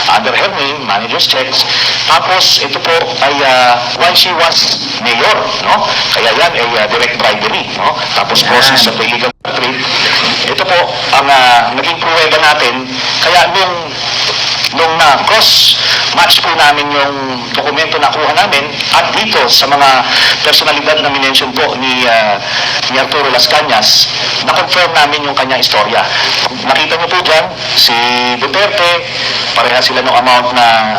under her name, manager's checks. Tapos ito po ay while she was mayor, no? Kaya yan ay direct bribery, no? Tapos process of illegal trade. Ito po ang naging pruweba natin. Kaya nung cross-match po namin yung dokumento na kuha namin at dito sa mga personalidad na minention po ni Arturo Las Cañas, na-confirm namin yung kanyang istorya. Nakita niyo po dyan, si Duterte, pareha sila ng amount na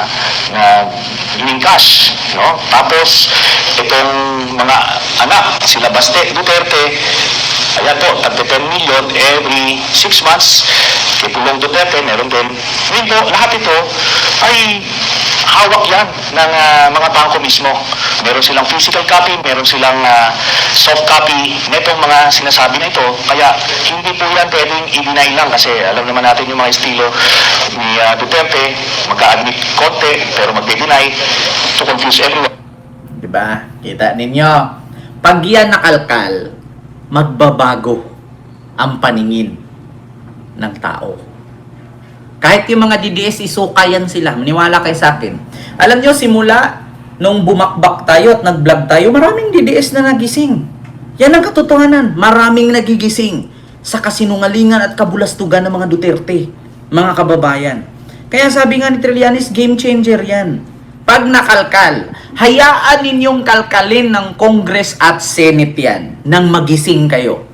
in-cash, no? Tapos, itong mga anak, sila Baste Duterte, ayan po, at 10 million every 6 months. Kay Pulong Duterte, meron din. Ngayon po, lahat ito ay hawak yan ng mga bangko mismo. Meron silang physical copy, meron silang soft copy netong mga sinasabi na ito. Kaya hindi po yan pwedeng i-deny lang kasi alam naman natin yung mga estilo ni Duterte, mag-a-admit konti pero mag-deny to confuse everyone. Diba? Kita ninyo. Pag yan nakalkal, magbabago ang paningin ng tao. Kahit yung mga DDS, isukayan sila. Maniwala kayo sa akin. Alam nyo, simula nung bumakbak tayo at nag-vlog tayo, maraming DDS na nagising. Yan ang katotohanan. Maraming nagigising sa kasinungalingan at kabulastugan ng mga Duterte, mga kababayan. Kaya sabi nga ni Trillanes, game changer yan. Pag nakalkal, hayaan ninyong kalkalin ng Congress at Senate yan nang magising kayo.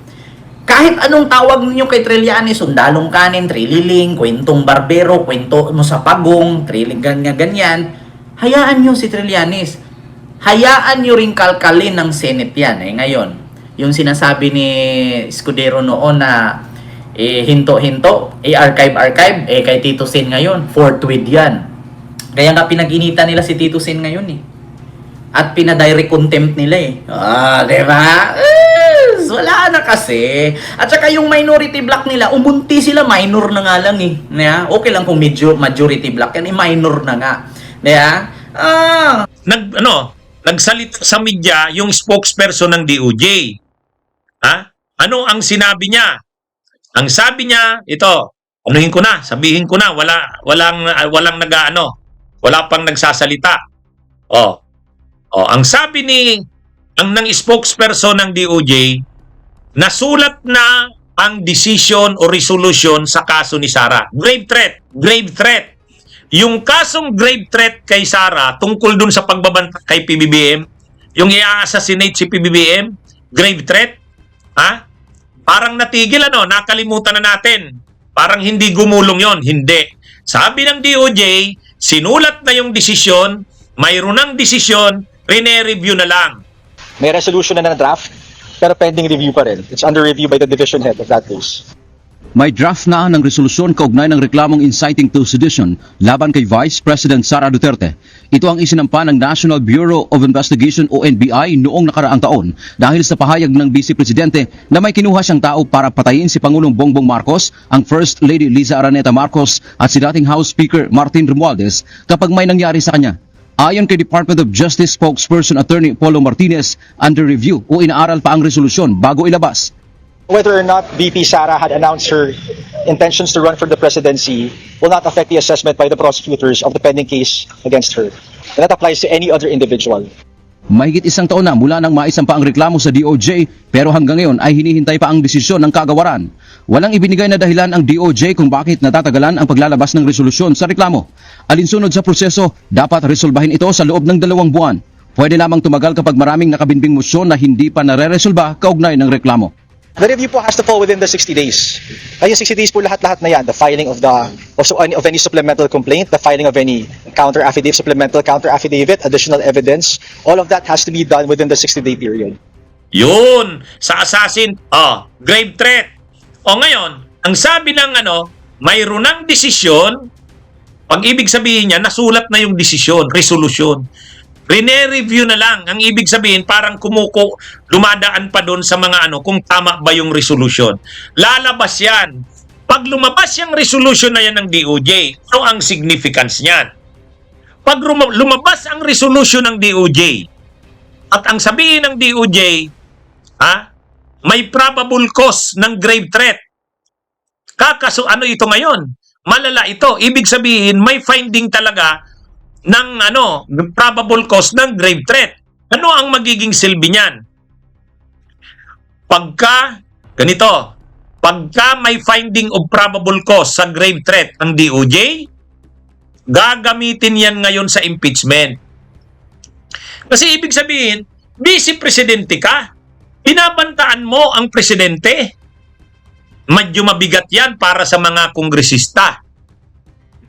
Kahit anong tawag ninyo kay Trillanes, sundalong kanin, trililing, kwentong barbero, kwento mo sa pagong, triling ganyan, hayaan nyo si Trillanes. Hayaan nyo rin kalkalin ng Senate yan. Ngayon, yung sinasabi ni Escudero noon na hinto-hinto, archive, kay Tito Sen ngayon, forthwith yan. Kaya nga pinag-initan nila si Tito Sen ngayon At pina-direct contempt nila diba? Wala na kasi. At saka yung minority block nila, umunti sila, minor na nga lang Okay lang kung majority block yan, minor na nga. Nagsalita sa media yung spokesperson ng DOJ. Ano ang sinabi niya? Ang sabi niya, ito, sabihin ko na, walang wala pang nagsasalita. Ang sabi ng spokesperson ng DOJ, nasulat na ang decision o resolution sa kaso ni Sara. Grave threat. Yung kasong grave threat kay Sara tungkol dun sa pagbabanta kay PBBM, yung i-assassinate si PBBM, grave threat, parang natigil nakalimutan na natin. Parang hindi gumulong yon, hindi. Sabi ng DOJ, sinulat na yung desisyon, mayroon ng desisyon, rene-review na lang. May resolution na draft, pero pending review pa rin. It's under review by the division head of that case. May draft na ng resolusyon kaugnay ng reklamong inciting to sedition laban kay Vice President Sara Duterte. Ito ang isinampa ng National Bureau of Investigation o NBI noong nakaraang taon dahil sa pahayag ng Vice Presidente na may kinuha siyang tao para patayin si Pangulong Bongbong Marcos, ang First Lady Liza Araneta Marcos at si dating House Speaker Martin Romualdez kapag may nangyari sa kanya. Ayon kay Department of Justice spokesperson Attorney Polo Martinez, under review o inaaral pa ang resolusyon bago ilabas. Whether or not VP Sara had announced her intentions to run for the presidency will not affect the assessment by the prosecutors of the pending case against her. And that applies to any other individual. Mahigit isang taon na mula nang maisampa ang reklamo sa DOJ pero hanggang ngayon ay hinihintay pa ang desisyon ng kagawaran. Walang ibinigay na dahilan ang DOJ kung bakit natatagalan ang paglalabas ng resolusyon sa reklamo. Alinsunod sa proseso, dapat resolbahin ito sa loob ng 2 buwan. Pwede lamang tumagal kapag maraming nakabinbing motion na hindi pa nare-resolba kaugnay ng reklamo. The review po has to fall within the 60 days. Kaya 60 days po lahat-lahat na yan. The filing of of any supplemental complaint, the filing of any counter affidavit, supplemental counter affidavit, additional evidence, all of that has to be done within the 60-day period. Yun, sa assassin, grave threat. O ngayon, ang sabi ng mayroon ng desisyon, pag ibig sabihin niya, nasulat na yung desisyon, resolution. Rene-review na lang. Ang ibig sabihin, parang dumadaan pa doon sa mga kung tama ba yung resolution. Lalabas yan. Pag lumabas yung resolution na yan ng DOJ, ano ang significance niyan? Pag lumabas ang resolution ng DOJ, at ang sabihin ng DOJ, may probable cause ng grave threat. Kakaso, ano ito ngayon? Malala ito. Ibig sabihin, may finding talaga ng probable cause ng grave threat. Ano ang magiging silbi niyan? Pagka may finding of probable cause sa grave threat ng DOJ, gagamitin yan ngayon sa impeachment. Kasi ibig sabihin, vice presidente ka, binabantaan mo ang presidente. Medyo mabigat yan para sa mga kongresista.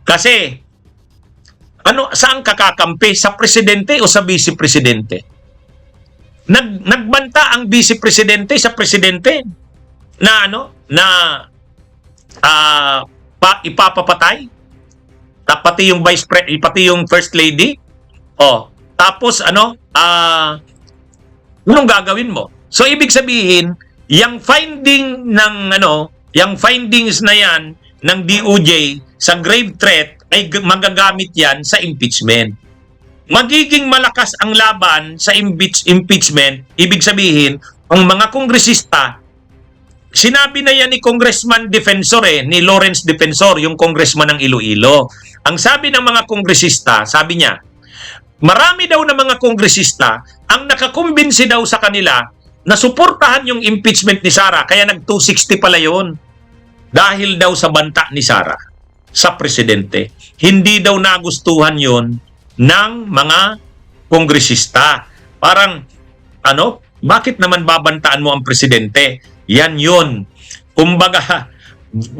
Kasi saan kakakampi? Sa presidente o sa vice presidente? Nagbanta ang vice presidente sa presidente na ipapapatay? Pati yung pati yung first lady? Tapos anong gagawin mo? So ibig sabihin, yung findings na yan ng DOJ sa grave threat ay magagamit yan sa impeachment. Magiging malakas ang laban sa impeachment, ibig sabihin, ang mga kongresista, sinabi na yan ni Congressman Defensor ni Lawrence Defensor, yung congressman ng Iloilo. Ang sabi ng mga kongresista, sabi niya, marami daw na mga kongresista ang nakakumbinsi daw sa kanila na suportahan yung impeachment ni Sara, kaya nag-260 pala yun. Dahil daw sa banta ni Sara sa presidente. Hindi daw nagustuhan yon ng mga kongresista. Parang, bakit naman babantaan mo ang presidente? Yan yun. Kumbaga,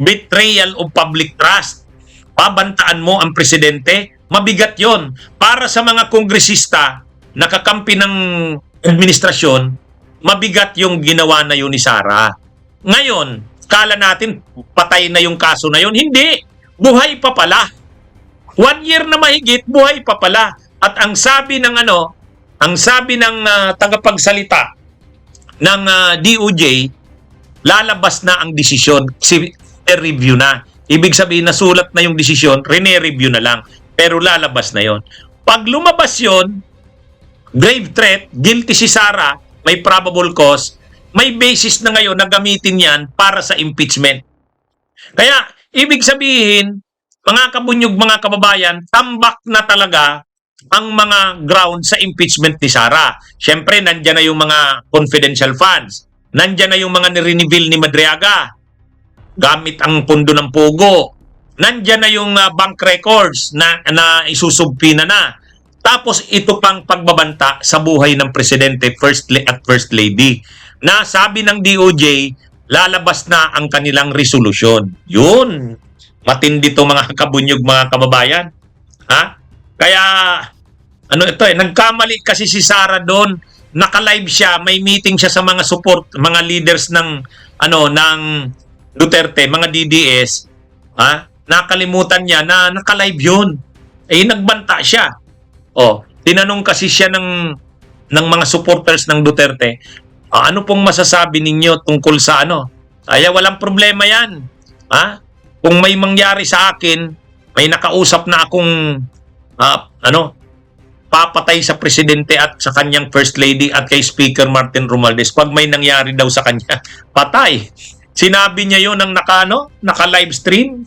betrayal of public trust. Babantaan mo ang presidente? Mabigat yon. Para sa mga kongresista, nakakampi ng administrasyon, mabigat yung ginawa na yun ni Sara. Ngayon, kala natin patay na yung kaso na yun. Hindi. Buhay pa pala. 1 year na mahigit, buhay pa pala. At ang sabi ng tagapagsalita ng DOJ, lalabas na ang desisyon, review na. Ibig sabihin, nasulat na yung desisyon, rene-review na lang. Pero lalabas na yon. Pag lumabas yon, grave threat, guilty si Sara, may probable cause, may basis na ngayon na gamitin yan para sa impeachment. Kaya, ibig sabihin, mga kabunyog, mga kababayan, tambak na talaga ang mga ground sa impeachment ni Sara. Siyempre, nandyan na yung mga confidential funds. Nandyan na yung mga nireveal ni Madriaga gamit ang pondo ng Pogo. Nandyan na yung bank records na isusubpina na. Tapos, ito pang pagbabanta sa buhay ng presidente at first lady. Na sabi ng DOJ, lalabas na ang kanilang resolusyon. Yun. Matindi to mga kabunyog, mga kababayan. Kaya, nagkamali kasi si Sara doon. Naka-live siya, may meeting siya sa mga mga leaders ng Duterte, mga DDS. Nakalimutan niya na naka-live yun. Nagbanta siya. Tinanong kasi siya ng mga supporters ng Duterte, ano pong masasabi ninyo tungkol sa walang problema yan. Kung may mangyari sa akin, may nakausap na akong papatay sa presidente at sa kanyang first lady at kay Speaker Martin Romualdez. Pag may nangyari daw sa kanya, patay. Sinabi niya yun ng naka-live stream.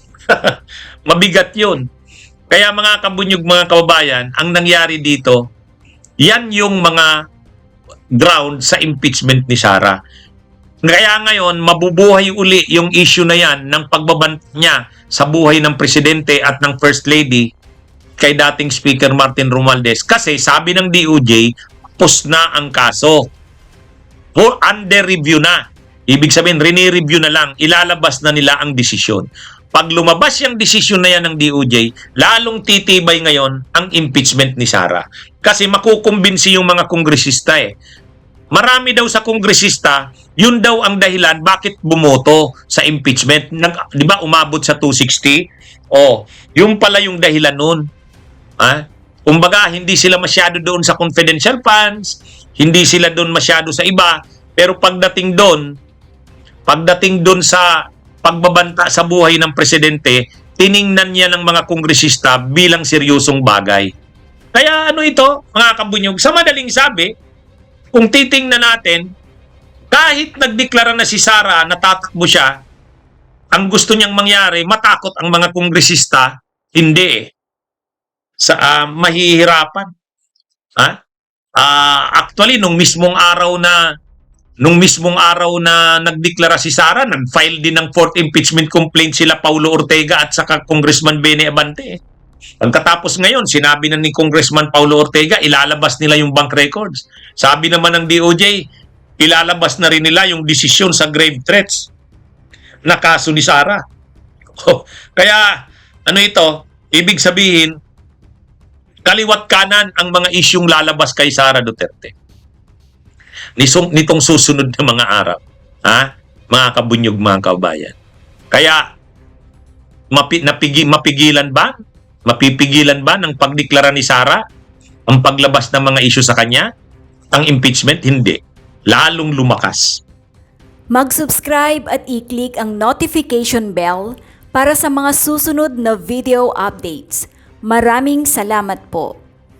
Mabigat yun. Kaya mga kabunyog, mga kababayan, ang nangyari dito, yan yung mga ground sa impeachment ni Sara. Kaya ngayon, mabubuhay uli yung issue na yan ng pagbabanta niya sa buhay ng presidente at ng first lady kay dating Speaker Martin Romualdez. Kasi sabi ng DOJ, post na ang kaso. Under review na. Ibig sabihin, rini-review na lang, ilalabas na nila ang desisyon. Pag lumabas yung desisyon na yan ng DOJ, lalong titibay ngayon ang impeachment ni Sara. Kasi makukumbinsi yung mga kongresista eh. Marami daw sa kongresista, yun daw ang dahilan bakit bumoto sa impeachment. Di ba umabot sa 260? Oh, yung pala yung dahilan nun. Kumbaga, hindi sila masyado doon sa confidential funds, hindi sila doon masyado sa iba, pero pagdating doon sa pagbabanta sa buhay ng presidente, tiningnan niya ng mga kongresista bilang seryosong bagay. Kaya ano ito, mga kabunyog, sa madaling sabi, kung titingnan natin, kahit nagdeklara na si Sara na tatakbo siya, ang gusto niyang mangyari, matakot ang mga kongresista, hindi eh. Mahihirapan. Actually, nung mismong araw na nagdeklara si Sara, nag-file din ng 4th impeachment complaint sila Paulo Ortega at saka Congressman Bene Abante. Pagkatapos ngayon, sinabi na ni Congressman Paulo Ortega, ilalabas nila yung bank records. Sabi naman ng DOJ, ilalabas na rin nila yung desisyon sa grave threats na kaso ni Sara. Kaya, ano ito, ibig sabihin, kaliwat kanan ang mga isyung lalabas kay Sara Duterte. Nitong susunod na mga araw. Mga kabunyog, mga kabayan. Kaya, mapipigilan ba ng pagdeklara ni Sara ang paglabas ng mga isyu sa kanya? Ang impeachment, hindi. Lalong lumakas. Mag-subscribe at i-click ang notification bell para sa mga susunod na video updates. Maraming salamat po.